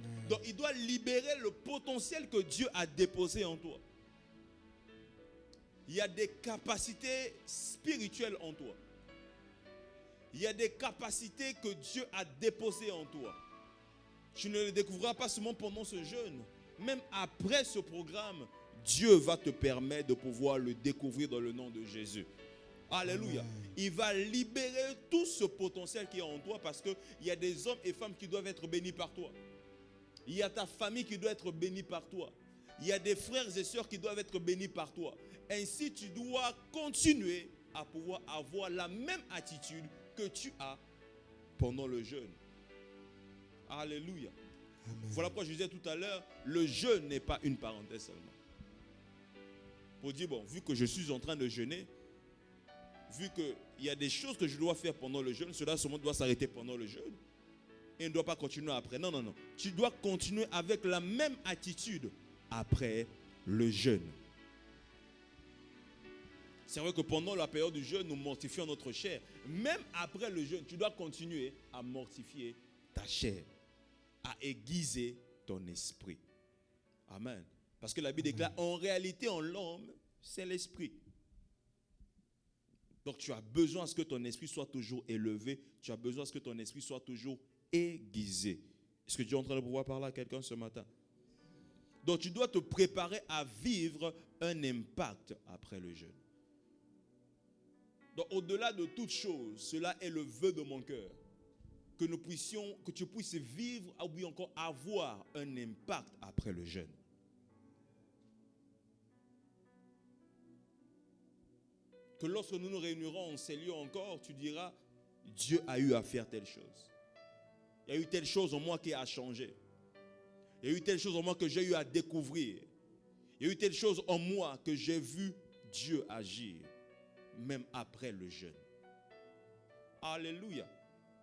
Amen. Donc il doit libérer le potentiel que Dieu a déposé en toi. Il y a des capacités spirituelles en toi. Il y a des capacités que Dieu a déposées en toi. Tu ne les découvriras pas seulement pendant ce jeûne. Même après ce programme, Dieu va te permettre de pouvoir le découvrir dans le nom de Jésus. Alléluia. Amen. Il va libérer tout ce potentiel qui est en toi parce qu'il y a des hommes et femmes qui doivent être bénis par toi. Il y a ta famille qui doit être bénie par toi. Il y a des frères et sœurs qui doivent être bénis par toi. Ainsi, tu dois continuer à pouvoir avoir la même attitude que tu as pendant le jeûne. Alléluia. Amen. Voilà pourquoi je disais tout à l'heure, le jeûne n'est pas une parenthèse seulement. Pour dire, bon, vu que je suis en train de jeûner, vu qu'il y a des choses que je dois faire pendant le jeûne, cela seulement doit s'arrêter pendant le jeûne. Et ne doit pas continuer après. Non, non, non. Tu dois continuer avec la même attitude après le jeûne. C'est vrai que pendant la période du jeûne, nous mortifions notre chair. Même après le jeûne, tu dois continuer à mortifier ta chair, à aiguiser ton esprit. Amen. Parce que la Bible déclare, en réalité, en l'homme, c'est l'esprit. Donc tu as besoin à ce que ton esprit soit toujours élevé. Tu as besoin à ce que ton esprit soit toujours aiguisé. Est-ce que tu es en train de pouvoir parler à quelqu'un ce matin? Donc tu dois te préparer à vivre un impact après le jeûne. Donc au-delà de toute chose, cela est le vœu de mon cœur. Que tu puisses vivre ou encore avoir un impact après le jeûne. Que lorsque nous nous réunirons en ces lieux encore, tu diras, Dieu a eu à faire telle chose. Il y a eu telle chose en moi qui a changé. Il y a eu telle chose en moi que j'ai eu à découvrir. Il y a eu telle chose en moi que j'ai vu Dieu agir, même après le jeûne. Alléluia.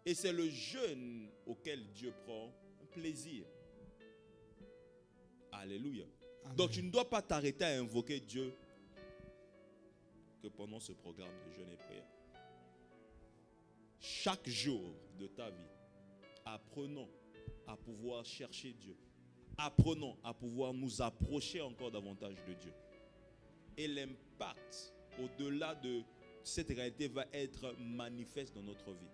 Et c'est le jeûne auquel Dieu prend plaisir. Alléluia. Amen. Donc tu ne dois pas t'arrêter à invoquer Dieu que pendant ce programme de jeûne et prière. Chaque jour de ta vie, apprenons à pouvoir chercher Dieu. Apprenons à pouvoir nous approcher encore davantage de Dieu. Et l'impact au-delà de cette réalité va être manifeste dans notre vie.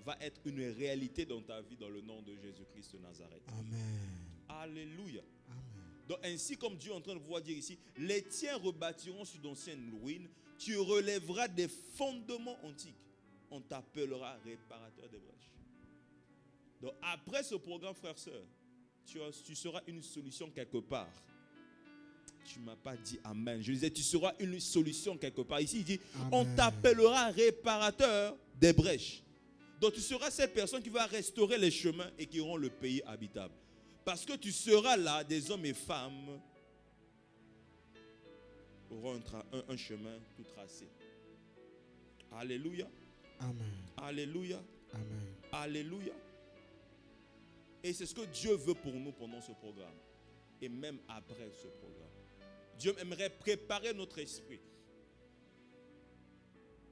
Va être une réalité dans ta vie dans le nom de Jésus-Christ de Nazareth. Amen. Alléluia. Amen. Donc ainsi comme Dieu est en train de pouvoir dire ici, les tiens rebâtiront sur d'anciennes ruines, tu relèveras des fondements antiques, on t'appellera réparateur des brèches. Donc après ce programme, frères, sœurs, tu seras une solution quelque part. Tu ne m'as pas dit amen. Je disais, tu seras une solution quelque part. Ici, il dit, amen. On t'appellera réparateur des brèches. Donc tu seras cette personne qui va restaurer les chemins et qui rend le pays habitable. Parce que tu seras là, des hommes et femmes auront un chemin tout tracé. Alléluia. Amen. Alléluia. Amen. Alléluia. Et c'est ce que Dieu veut pour nous pendant ce programme. Et même après ce programme. Dieu aimerait préparer notre esprit.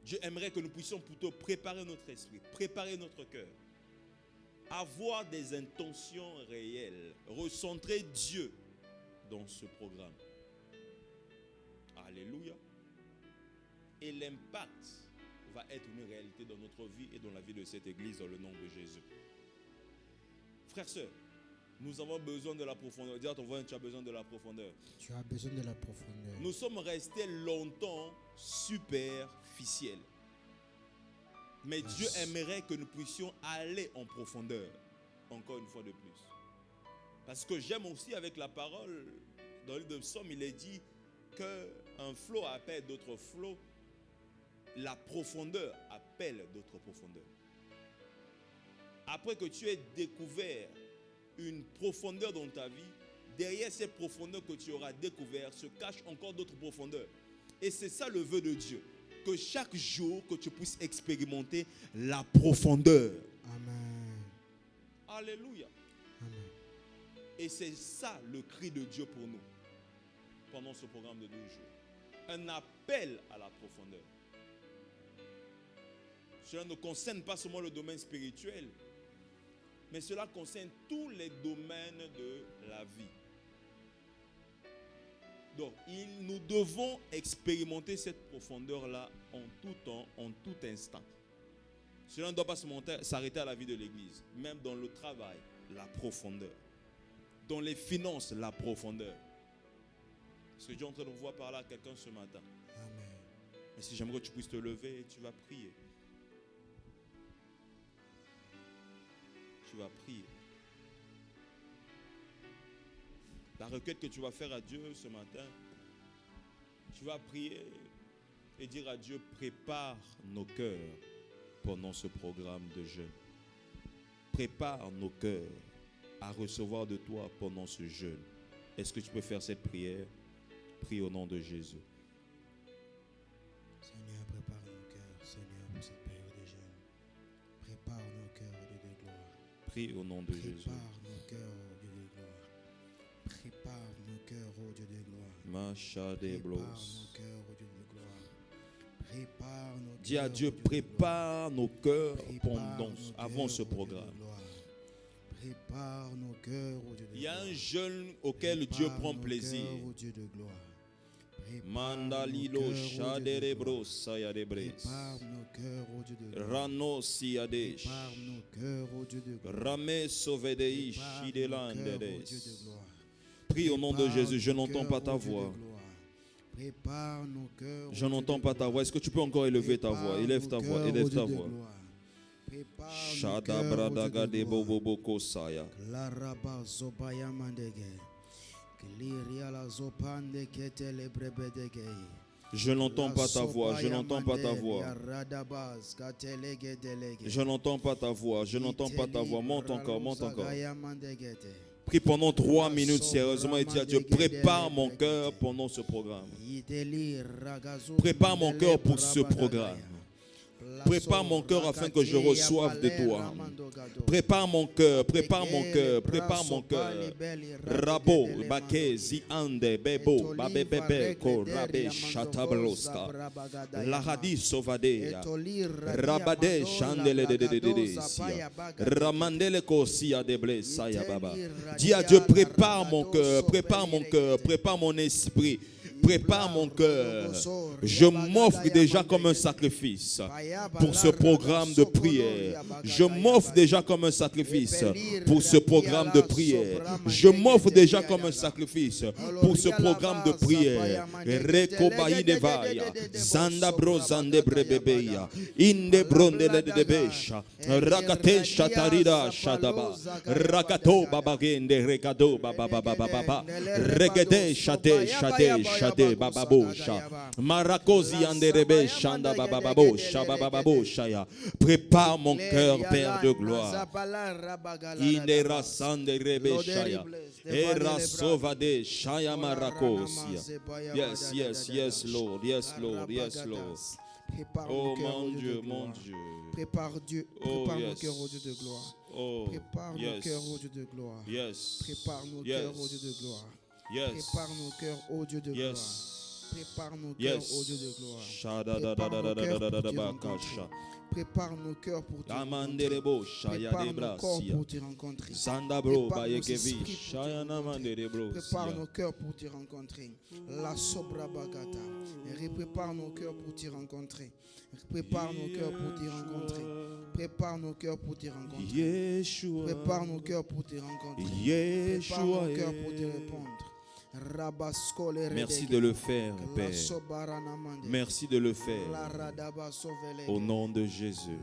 Dieu aimerait que nous puissions plutôt préparer notre esprit, préparer notre cœur. Avoir des intentions réelles. Recentrer Dieu dans ce programme. Alléluia. Et l'impact va être une réalité dans notre vie et dans la vie de cette église dans le nom de Jésus. Frères, sœurs, nous avons besoin de la profondeur. Dis à ton voisin, tu as besoin de la profondeur. Tu as besoin de la profondeur. Nous sommes restés longtemps superficiels. Mais Dieu aimerait que nous puissions aller en profondeur. Encore une fois de plus. Parce que j'aime aussi avec la parole, dans le livre de Psaume, il est dit qu'un flot appelle d'autres flots. La profondeur appelle d'autres profondeurs. Après que tu aies découvert une profondeur dans ta vie, derrière ces profondeurs que tu auras découvertes se cachent encore d'autres profondeurs. Et c'est ça le vœu de Dieu. Que chaque jour que tu puisses expérimenter la profondeur. Amen. Alléluia. Amen. Et c'est ça le cri de Dieu pour nous pendant ce programme de 12 jours. Un appel à la profondeur. Cela ne concerne pas seulement le domaine spirituel, mais cela concerne tous les domaines de la vie. Donc, nous devons expérimenter cette profondeur-là en tout temps, en tout instant. Cela ne doit pas s'arrêter à la vie de l'Église. Même dans le travail, la profondeur. Dans les finances, la profondeur. Est-ce que Dieu est en train de voir par là quelqu'un ce matin? Amen. Mais si j'aimerais que tu puisses te lever et tu vas prier. Tu vas prier. La requête que tu vas faire à Dieu ce matin, tu vas prier et dire à Dieu, prépare nos cœurs pendant ce programme de jeûne. Prépare nos cœurs à recevoir de toi pendant ce jeûne. Est-ce que tu peux faire cette prière? Prie au nom de Jésus. Seigneur, prépare nos cœurs, Seigneur, pour cette période de jeûne. Prépare nos cœurs, Dieu de gloire. Prie au nom de Jésus. Prépare nos cœurs, Dieu de gloire. Prépare nos cœurs, ô Dieu de gloire. Macha des Prépare blos. nos cœurs, ô Dieu de gloire. Prépare nos cœurs. Dis à Dieu, ô Dieu de prépare nos cœurs Prépare nos avant cœurs, ce ô Dieu de programme. gloire. Prépare nos cœurs, ô Dieu de Il y a gloire. un jeûne auquel Dieu Prépare prend nos plaisir. cœurs, ô Dieu de gloire. Prépare Mandalilo nos cœurs, ô Dieu de gloire. shaderebros sayadebres. Prépare nos cœurs, ô Dieu de gloire. Rano siadesh. Prépare nos cœurs, ô Dieu de gloire. Rame sovedei Prépare nos cœurs, ô shidelanderes. Dieu de gloire. Prie au nom de Prépare Jésus, je nos n'entends cœurs, pas ô ta Dieu de voix. gloire. Prépare nos cœurs, ô Je Dieu n'entends de pas ta gloire. voix. Est-ce que tu peux encore élever ta voix? Élève ta voix, élève ta voix. Prépare nos Shada cœurs, ô Dieu bradaga de de gloire. boboko saya. Laraba zobaya mandege. Kliria la zopande ketele brebedege. Je n'entends pas ta voix, je n'entends pas ta voix. Je n'entends pas ta voix, je n'entends pas ta voix. Monte encore, monte encore. Prie pendant 3 minutes sérieusement et dis à Dieu, prépare mon cœur pendant ce programme. Prépare mon cœur pour ce programme. Prépare mon cœur afin que je reçoive de toi. Prépare mon cœur, prépare mon cœur, prépare mon cœur. Rabo, bake, ziande, bebo, babebebe, korabe, shatabroska. Lahadi sovade, rabade, chandele de sia. Ramandele kosia de blessaya baba. Dis à Dieu, prépare mon cœur, prépare mon cœur, prépare mon esprit. Prépare mon cœur. Je m'offre déjà comme un sacrifice pour ce programme de prière. Je m'offre déjà comme un sacrifice pour ce programme de prière. Je m'offre déjà comme un sacrifice pour ce programme de prière. Rekobayi devaya, zandabro zandebrebebeya, indebronde ledebesha, rakate shatarida shadaba, rakato babagende regado bababababa, regede shade shade shade. Bababosha Marakosi anderebe shanda bababosha bababosha ya. Prépare mon cœur, Père de gloire. Indera sande rebe shaya. Era sovade shaya marakosia. Yes, yes, yes, Lord. Yes, Lord. Yes, Lord. Prépare Oh mon cœur, mon ô Dieu Dieu, de mon gloire. Dieu. Prépare Dieu, Oh prépare mon yes. cœur, ô Dieu de gloire. Oh, Prépare nos cœurs, ô Dieu de gloire. Yes. Prépare nos cœurs, ô Dieu de gloire. Yes. Prépare nos cœurs, ô Dieu de gloire. Yes. Prépare nos cœurs, Yes. ô Dieu de gloire. Shadadadadadadadabakasha. Prépare nos cœurs pour te rencontrer. Amanderebo shaya Prépare nos debra corps sia. pour te rencontrer. Zandabro Prépare nos bayekevi esprits pour te shaya rencontrer. namanderebro Prépare sia. nos cœurs pour te rencontrer. La sobra bagata. Prépare nos cœurs pour te rencontrer. Prépare nos cœurs pour te rencontrer. Prépare nos cœurs pour te rencontrer. Yeshua. Prépare nos cœurs pour te rencontrer. Prépare Yeshua. nos cœurs pour te répondre. Merci de le faire, Père. Merci de le faire. Au nom de Jésus.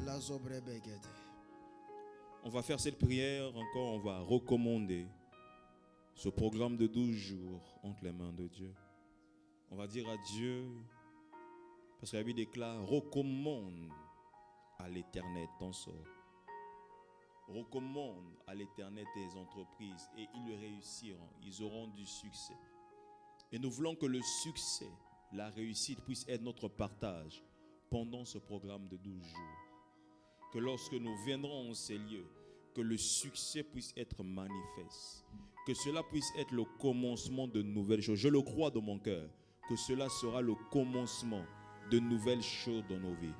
On va faire cette prière encore. On va recommander ce programme de 12 jours entre les mains de Dieu. On va dire à Dieu, parce que la Bible déclare, recommande à l'Éternel ton sort. Recommande à l'Éternel tes entreprises et ils réussiront, ils auront du succès. Et nous voulons que le succès, la réussite puisse être notre partage pendant ce programme de 12 jours. Que lorsque nous viendrons en ces lieux, que le succès puisse être manifeste. Que cela puisse être le commencement de nouvelles choses. Je le crois dans mon cœur, que cela sera le commencement de nouvelles choses dans nos vies.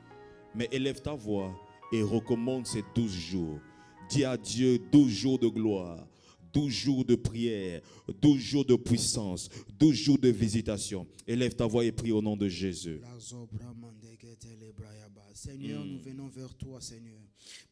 Mais élève ta voix et recommande ces 12 jours. Dis à Dieu 12 jours de gloire, 12 jours de prière, 12 jours de puissance, 12 jours de visitation. Élève ta voix et prie au nom de Jésus. Seigneur, nous venons vers toi, Seigneur,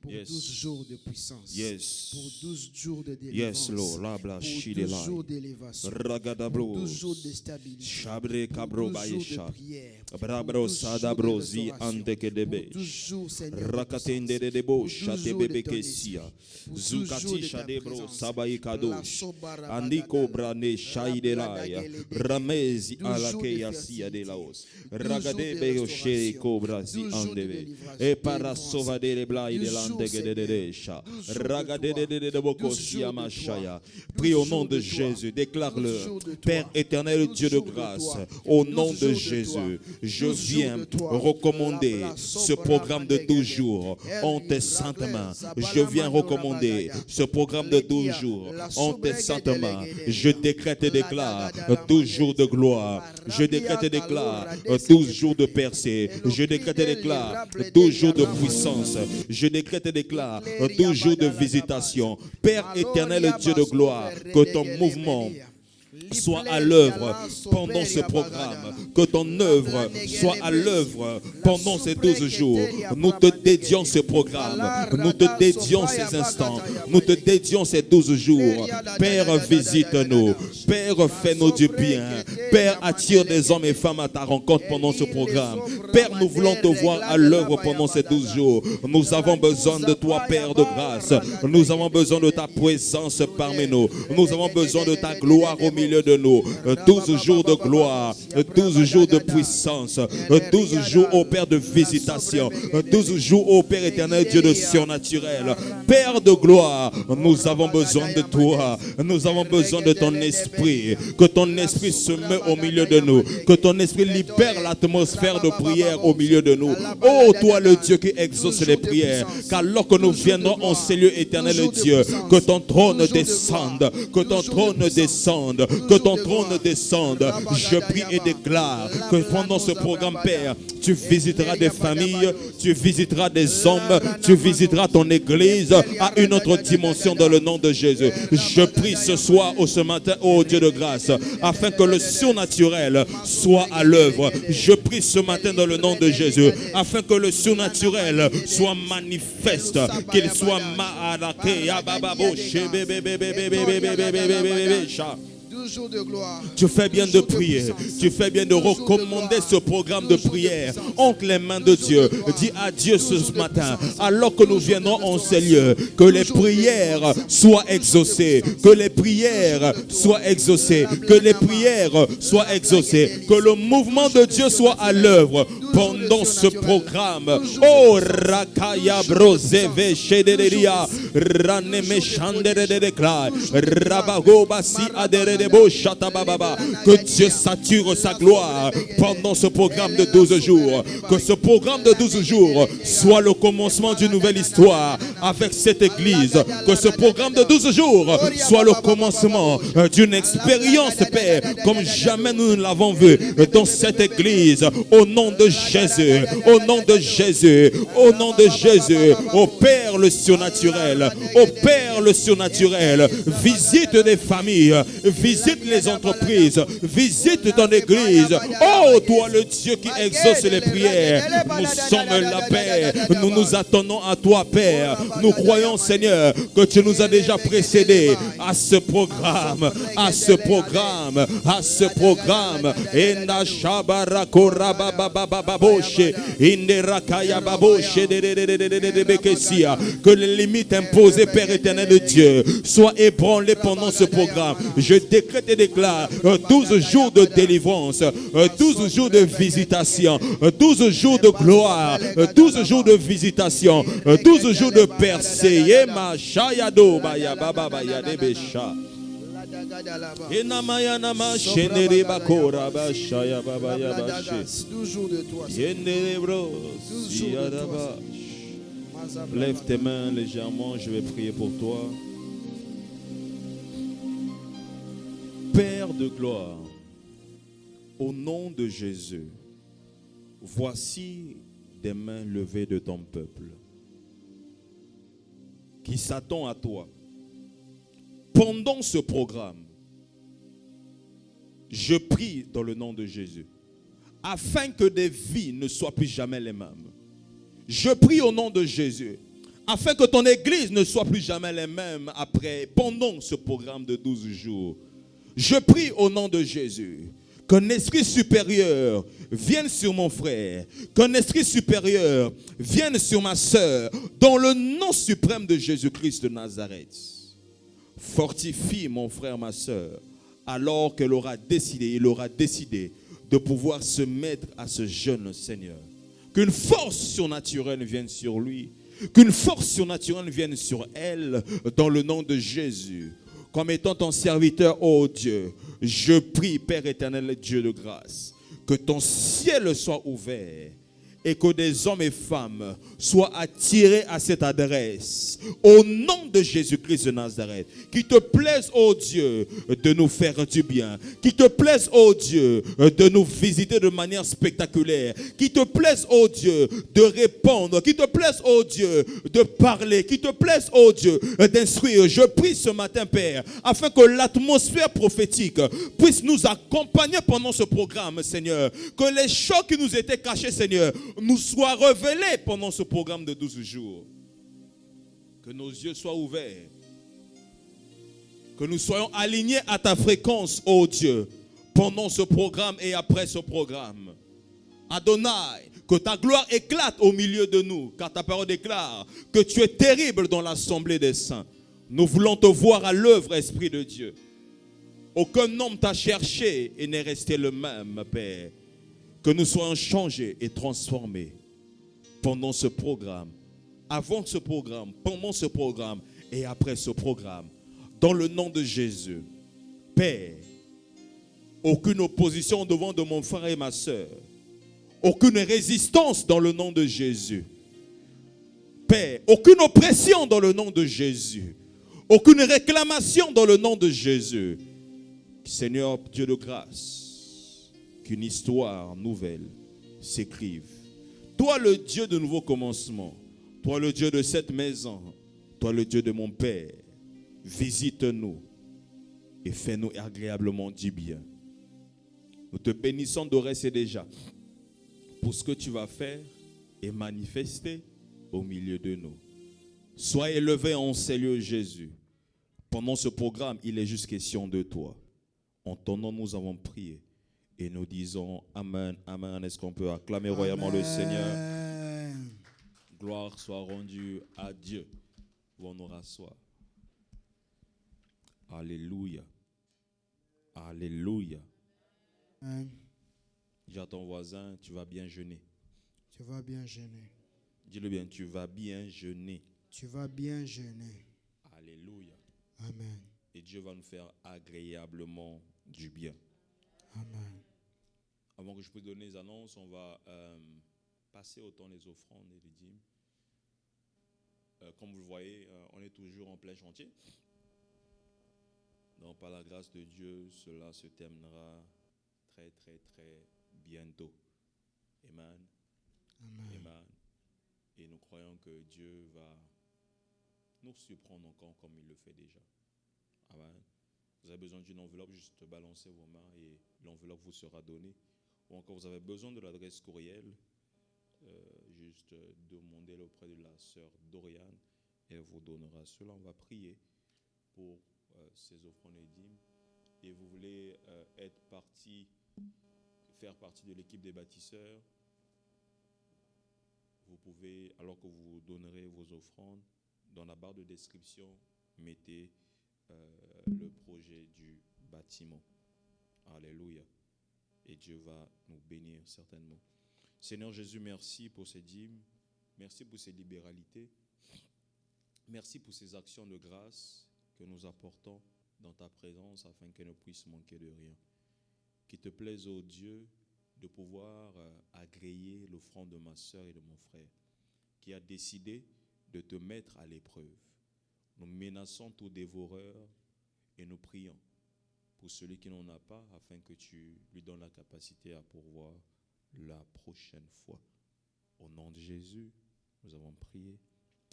pour Yes. 12 jours de puissance, Yes. pour 12 jours de délivrance, Yes, Lord. La bla pour shi 12 de la. jours d'élévation, pour Ragadabro. 12 jours de stabilité, Shabre pour kabro 12 jours baisha. de prière, pour Brabro 12 jours de sadabro zi restauration, antekedebe. pour 12 jours, Seigneur, de Rakatende puissance, de debo pour 12 shate jours de bebe ton kesia. esprit, pour 12 jours Zukati de ta shadebro présence. sabai La kadosh. sobara Andiko bagadala, brane shaidelaya. Ramezi 12 jours de alake yasia de fertilité, laos. 12 Ragadebe jours de oshe restauration, cobra si 12 jours de andebe. délivrance, E para délivrance, sovade de blai de 12 jours, lante de Seigneur, sha. 12 jours de Ragade toi, de boko 12 jours de siamashaya. toi, Prie au 12 nom jours de de toi, Jésus. 12 Déclare-le. jours de toi, Père éternel, 12 Dieu de jours de grâce. toi, Au 12 nom de jours de Jésus, toi, je 12 jours viens de toi. recommander La ce programme de 12 jours en tes saintes mains. Je viens recommander ce programme de 12 jours en tes saintes mains. Je décrète et déclare 12 jours de gloire. Je décrète et déclare 12 jours de percée. Je décrète et déclare 12 jours de puissance. Je décrète et déclare 12 jours de visitation. Père éternel, Dieu de gloire, que ton mouvement soit à l'œuvre pendant ce programme, que ton œuvre soit à l'œuvre pendant ces 12 jours. Nous te dédions ce programme, nous te dédions ces instants, nous te dédions ces 12 jours. Père, visite-nous, Père, fais-nous du bien, Père, attire des hommes et femmes à ta rencontre pendant ce programme. Père, nous voulons te voir à l'œuvre pendant ces 12 jours. Nous avons besoin de toi, Père de grâce. Nous avons besoin de ta présence parmi nous. Nous avons besoin de ta gloire au milieu de nous. 12 jours de gloire, 12 jours de puissance, 12 jours au Père de visitation, 12 jours au Père éternel, Dieu de surnaturel. Père de gloire, nous avons besoin de toi. Nous avons besoin de ton esprit. Que ton esprit se met au milieu de nous. Que ton esprit libère l'atmosphère de prière au milieu de nous. Oh, toi le Dieu qui exauce les prières. Car lorsque nous viendrons en ces lieux éternels, Dieu, que ton trône descende. Que ton trône descende. Que ton trône descende. Je prie et déclare que pendant ce programme, Père, tu visiteras des familles, tu visiteras des hommes, tu visiteras ton église à une autre dimension dans le nom de Jésus. Je prie ce soir ou ce matin, ô Dieu de grâce, afin que le surnaturel soit à l'œuvre. Je prie ce matin dans le nom de Jésus, afin que le surnaturel soit manifeste, qu'il soit De gloire. Tu fais bien de prier, tu fais bien de recommander ce programme de prière entre les mains de Dieu. Dis à Dieu ce matin, alors que nous viendrons en ces lieux, que les prières soient exaucées, que les prières soient exaucées, que les prières soient exaucées, que le mouvement de Dieu soit à l'œuvre pendant ce programme. Oh, Rakaya Broseve Shederia, Raneme Chandere, Rabagoba Si Aderebo Shatababa. Que Dieu sature sa gloire pendant ce programme de 12 jours. Que ce programme de 12 jours soit le commencement d'une nouvelle histoire avec cette église. Que ce programme de 12 jours soit le commencement d'une expérience, Père, comme jamais nous ne l'avons vu dans cette église. Au nom de Jésus, au nom de Jésus, au nom de Jésus, opère le surnaturel, opère le surnaturel. Visite des familles, visite les entreprises, visite ton église. Oh, toi le Dieu qui exauce les prières, nous sommes la paix, nous nous attendons à toi, Père. Nous croyons, Seigneur, que tu nous as déjà précédés à ce programme, à ce programme, à ce programme. Que les limites imposées, Père éternel de Dieu, soient ébranlées pendant ce programme. Je décrète et déclare 12 jours de délivrance, 12 jours de visitation, 12 jours de gloire, 12 jours de visitation, 12 jours de percée. Yema shayado baya baba baya debesha. Enamaya nama shenere bakora ba shaya baba ya bashi. 12 jours de toi. Yenere siaraba. Lève tes mains légèrement, je vais prier pour toi. Père de gloire, au nom de Jésus, voici des mains levées de ton peuple qui s'attend à toi. Pendant ce programme, je prie dans le nom de Jésus, afin que des vies ne soient plus jamais les mêmes. Je prie au nom de Jésus, afin que ton église ne soit plus jamais les mêmes pendant ce programme de 12 jours. Je prie au nom de Jésus, qu'un esprit supérieur vienne sur mon frère, qu'un esprit supérieur vienne sur ma soeur, dans le nom suprême de Jésus-Christ de Nazareth. Fortifie mon frère, ma soeur, alors qu'il aura décidé de pouvoir se mettre à ce jeûne, Seigneur. Qu'une force surnaturelle vienne sur lui, qu'une force surnaturelle vienne sur elle, dans le nom de Jésus. Comme étant ton serviteur, ô Dieu, je prie, Père éternel, Dieu de grâce, que ton ciel soit ouvert et que des hommes et femmes soient attirés à cette adresse. Au nom de Jésus-Christ de Nazareth, qu'il te plaise, ô Dieu, de nous faire du bien. Qu'il te plaise, ô Dieu, de nous visiter de manière spectaculaire. Qu'il te plaise, ô Dieu, de répondre. Qu'il te plaise, ô Dieu, de parler. Qu'il te plaise, ô Dieu, d'instruire. Je prie ce matin, Père, afin que l'atmosphère prophétique puisse nous accompagner pendant ce programme, Seigneur. Que les choses qui nous étaient cachées, Seigneur, nous soient révélés pendant ce programme de 12 jours. Que nos yeux soient ouverts. Que nous soyons alignés à ta fréquence, ô Dieu, pendant ce programme et après ce programme. Adonai, que ta gloire éclate au milieu de nous, car ta parole déclare que tu es terrible dans l'assemblée des saints. Nous voulons te voir à l'œuvre, Esprit de Dieu. Aucun homme t'a cherché et n'est resté le même, Père. Que nous soyons changés et transformés pendant ce programme, avant ce programme, pendant ce programme et après ce programme. Dans le nom de Jésus, Père, aucune opposition devant de mon frère et ma soeur, aucune résistance dans le nom de Jésus. Père, aucune oppression dans le nom de Jésus, aucune réclamation dans le nom de Jésus. Seigneur Dieu de grâce, qu'une histoire nouvelle s'écrive. Toi le Dieu de nouveau commencement, toi le Dieu de cette maison, toi le Dieu de mon Père, visite-nous et fais-nous agréablement du bien. Nous te bénissons d'ores et déjà pour ce que tu vas faire et manifester au milieu de nous. Sois élevé en ces lieux, Jésus. Pendant ce programme, il est juste question de toi. En ton nom, nous avons prié. Et nous disons Amen, Amen. Est-ce qu'on peut acclamer royalement le Seigneur? Gloire soit rendue à Dieu. On nous rasseoir. Alléluia. Alléluia. Dis à ton voisin, tu vas bien jeûner. Tu vas bien jeûner. Dis-le bien, tu vas bien jeûner. Tu vas bien jeûner. Alléluia. Amen. Et Dieu va nous faire agréablement du bien. Amen. Avant que je puisse donner les annonces, on va passer au temps les offrandes et les dîmes. Comme vous le voyez, on est toujours en plein chantier. Donc, par la grâce de Dieu, cela se terminera très, très, très bientôt. Amen. Amen. Amen. Et nous croyons que Dieu va nous surprendre encore comme il le fait déjà. Amen. Vous avez besoin d'une enveloppe, juste balancez vos mains et l'enveloppe vous sera donnée. Ou encore vous avez besoin de l'adresse courriel, juste demandez-le auprès de la sœur Doriane, elle vous donnera cela. On va prier pour ces offrandes et dîmes. Et vous voulez faire partie de l'équipe des bâtisseurs, vous pouvez, alors que vous donnerez vos offrandes, dans la barre de description, mettez le projet du bâtiment. Alléluia. Et Dieu va nous bénir certainement. Seigneur Jésus, merci pour ces dîmes. Merci pour ces libéralités. Merci pour ces actions de grâce que nous apportons dans ta présence afin qu'elle ne puisse manquer de rien. Qu'il te plaise, ô Dieu, de pouvoir agréer l'offrande de ma soeur et de mon frère qui a décidé de te mettre à l'épreuve. Nous menaçons tout dévoreur et nous prions pour celui qui n'en a pas afin que tu lui donnes la capacité à pourvoir la prochaine fois. Au nom de Jésus, nous avons prié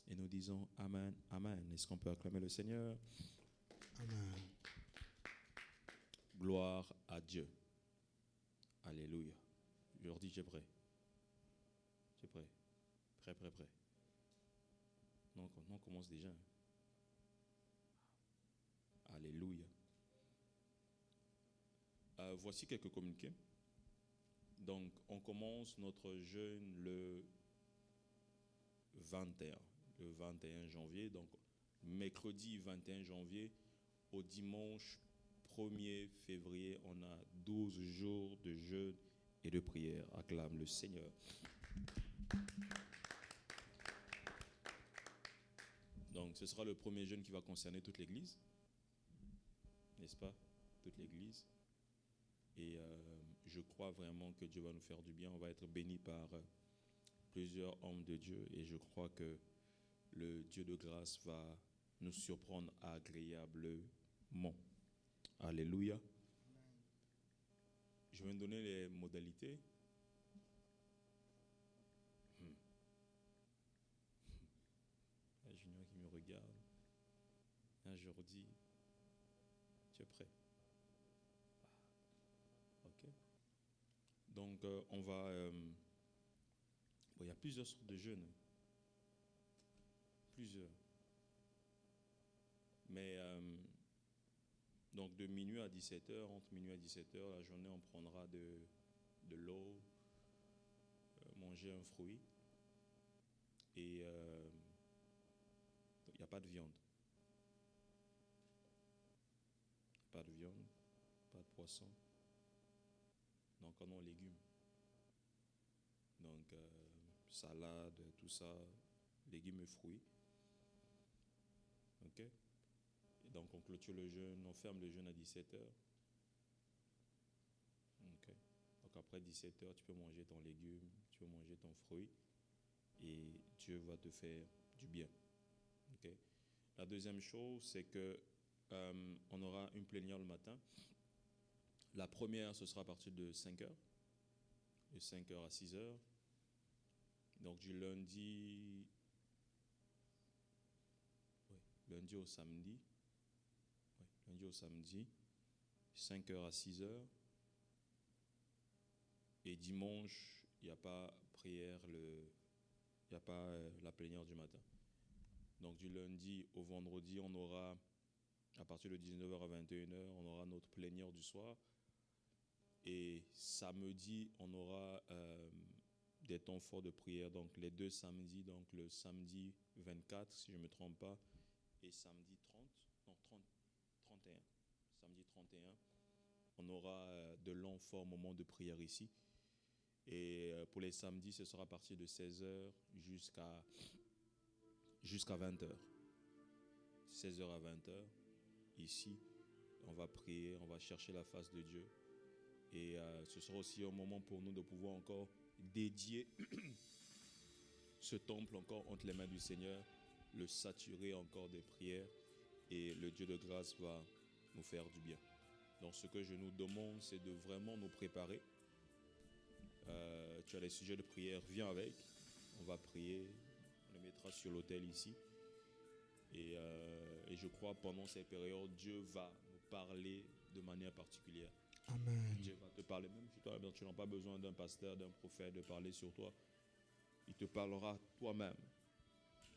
et nous disons Amen, Amen. Est-ce qu'on peut acclamer le Seigneur? Amen. Gloire à Dieu. Alléluia. Je leur dis, j'ai prêt. J'ai prêt. Prêt. Non, on commence déjà. Alléluia. Voici quelques communiqués. Donc, on commence notre jeûne le 21 janvier. Donc, mercredi 21 janvier au dimanche 1er février, on a 12 jours de jeûne et de prière. Acclame le Seigneur. Donc, ce sera le premier jeûne qui va concerner toute l'Église. N'est-ce pas? Toute l'Église. Et je crois vraiment que Dieu va nous faire du bien. On va être bénis par plusieurs hommes de Dieu. Et je crois que le Dieu de grâce va nous surprendre agréablement. Alléluia. Je vais vous donner les modalités. Un junior qui me regarde. Un Jordi. Tu es prêt? Ok. Donc, on va... il y a plusieurs sortes de jeûnes. Plusieurs. Mais... donc de minuit à 17h, entre minuit à 17h, la journée on prendra de l'eau, manger un fruit et il n'y a pas de viande. Pas de viande, pas de poisson. Donc on a légumes. Donc salade, tout ça, légumes et fruits. Ok? Donc on clôture le jeûne, on ferme le jeûne à 17h. Okay. Donc après 17h, tu peux manger ton légume, tu peux manger ton fruit et Dieu va te faire du bien. Okay. La deuxième chose, c'est que on aura une plénière le matin. La première, ce sera à partir de 5h, de 5h à 6h. Donc du lundi au samedi. Lundi au samedi, 5h à 6h. Et dimanche, il n'y a pas prière, il n'y a pas la plénière du matin. Donc du lundi au vendredi, on aura, à partir de 19h à 21h, on aura notre plénière du soir. Et samedi, on aura des temps forts de prière. Donc les deux samedis, donc le samedi 24, si je ne me trompe pas, et samedi 31. Samedi 31, on aura de longs forts moments de prière ici. Et pour les samedis, ce sera à partir de 16h jusqu'à 20h. 16h à 20h, ici, on va prier, on va chercher la face de Dieu. Et ce sera aussi un moment pour nous de pouvoir encore dédier ce temple encore entre les mains du Seigneur, le saturer encore des prières, et le Dieu de grâce va nous faire du bien. Donc ce que je nous demande, c'est de vraiment nous préparer. Tu as les sujets de prière, viens avec, on va prier, on les mettra sur l'autel ici. Et je crois pendant ces périodes, Dieu va nous parler de manière particulière. Amen. Dieu va te parler, même si toi, tu n'as pas besoin d'un pasteur, d'un prophète de parler sur toi. Il te parlera toi-même.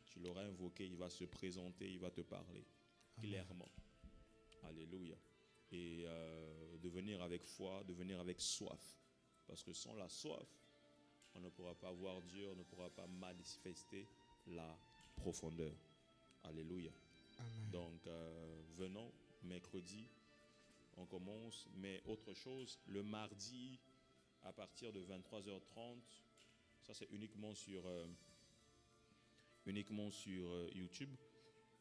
Tu l'auras invoqué, il va se présenter, il va te parler. Amen. Clairement. Alléluia. Et de venir avec foi, de venir avec soif. Parce que sans la soif, on ne pourra pas voir Dieu, on ne pourra pas manifester la profondeur. Alléluia. Amen. Donc, venons, mercredi, on commence. Mais autre chose, le mardi, à partir de 23h30, ça c'est uniquement sur YouTube,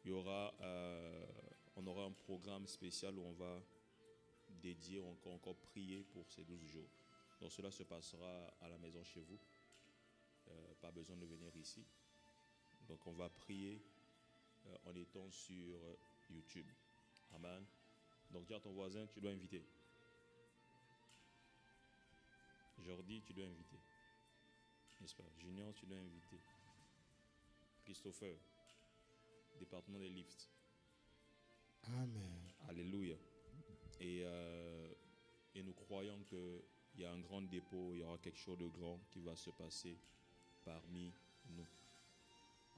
on aura un programme spécial où on va dédier, encore prier pour ces 12 jours. Donc cela se passera à la maison chez vous. Pas besoin de venir ici. Donc on va prier en étant sur YouTube. Amen. Donc dis à ton voisin, tu dois inviter. Jordi, tu dois inviter. N'est-ce pas? Junior, tu dois inviter. Christopher, département des lifts. Amen. Alléluia. Et nous croyons qu'il y a un grand dépôt, il y aura quelque chose de grand qui va se passer parmi nous.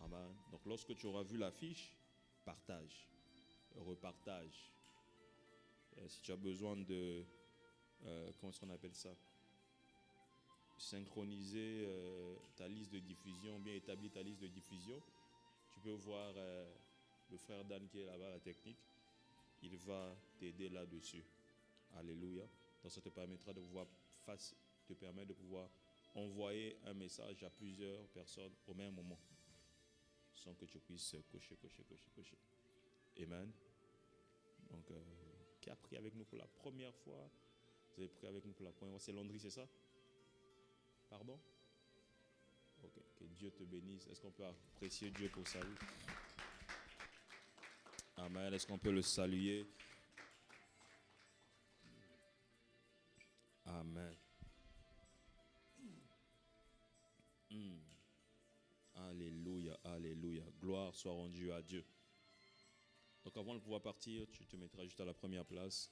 Amen. Donc lorsque tu auras vu l'affiche, partage, repartage. Si tu as besoin de, comment est-ce qu'on appelle ça? Synchroniser ta liste de diffusion, bien établir ta liste de diffusion, tu peux voir le frère Dan qui est là-bas, la technique. Il va t'aider là-dessus. Alléluia. Donc ça te permettra de pouvoir envoyer un message à plusieurs personnes au même moment, sans que tu puisses cocher. Amen. Donc, qui a prié avec nous pour la première fois? Vous avez prié avec nous pour la première fois. C'est Landry, c'est ça? Pardon? Ok, que Dieu te bénisse. Est-ce qu'on peut apprécier Dieu pour sa vie? Amen. Est-ce qu'on peut le saluer? Amen. Alléluia, alléluia. Gloire soit rendue à Dieu. Donc avant de pouvoir partir, tu te mettras juste à la première place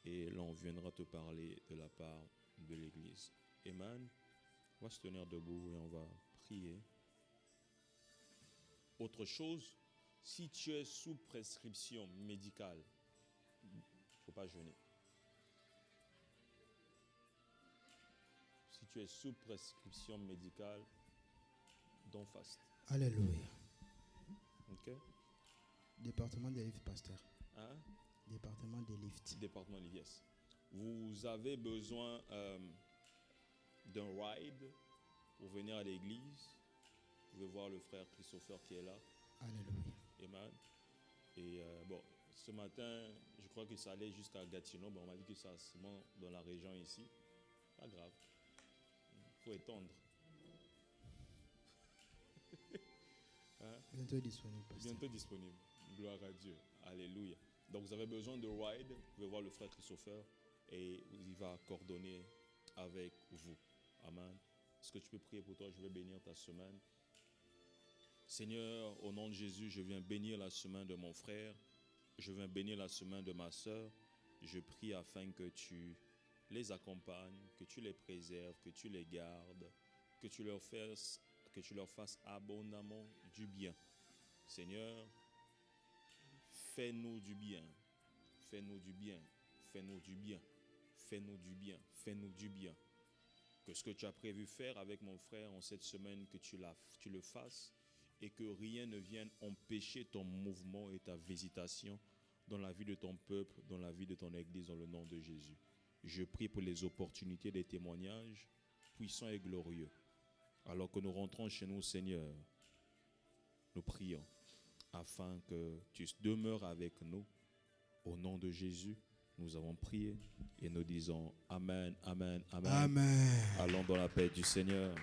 et là on viendra te parler de la part de l'église. Amen. On va se tenir debout et on va prier. Autre chose, si tu es sous prescription médicale, il ne faut pas jeûner. Si tu es sous prescription médicale, don't fast. Alléluia. Ok? Département des lifts, pasteur. Hein? Département des lifts. Département des lifts. Vous avez besoin d'un ride pour venir à l'église. Vous pouvez voir le frère Christopher qui est là. Alléluia. Amen. Et bon, ce matin, je crois que ça allait jusqu'à Gatineau. Bon, on m'a dit que ça c'est seulement dans la région ici. Pas grave. Il faut étendre. Hein? Bientôt disponible, pasteur. Bientôt disponible. Gloire à Dieu. Alléluia. Donc vous avez besoin de ride. Vous pouvez voir le frère Christopher et il va coordonner avec vous. Amen. Est-ce que tu peux prier pour toi? Je vais bénir ta semaine. Seigneur, au nom de Jésus, je viens bénir la semaine de mon frère. Je viens bénir la semaine de ma soeur. Je prie afin que tu les accompagnes, que tu les préserves, que tu les gardes, que tu leur fasses abondamment du bien. Seigneur, fais-nous du bien. Fais-nous du bien. Fais-nous du bien. Fais-nous du bien. Fais-nous du bien. Que ce que tu as prévu faire avec mon frère en cette semaine, que tu le fasses et que rien ne vienne empêcher ton mouvement et ta visitation dans la vie de ton peuple, dans la vie de ton église, dans le nom de Jésus. Je prie pour les opportunités des témoignages puissant et glorieux. Alors que nous rentrons chez nous, Seigneur, nous prions afin que tu demeures avec nous. Au nom de Jésus, nous avons prié et nous disons Amen, Amen, Amen. Amen. Allons dans la paix du Seigneur.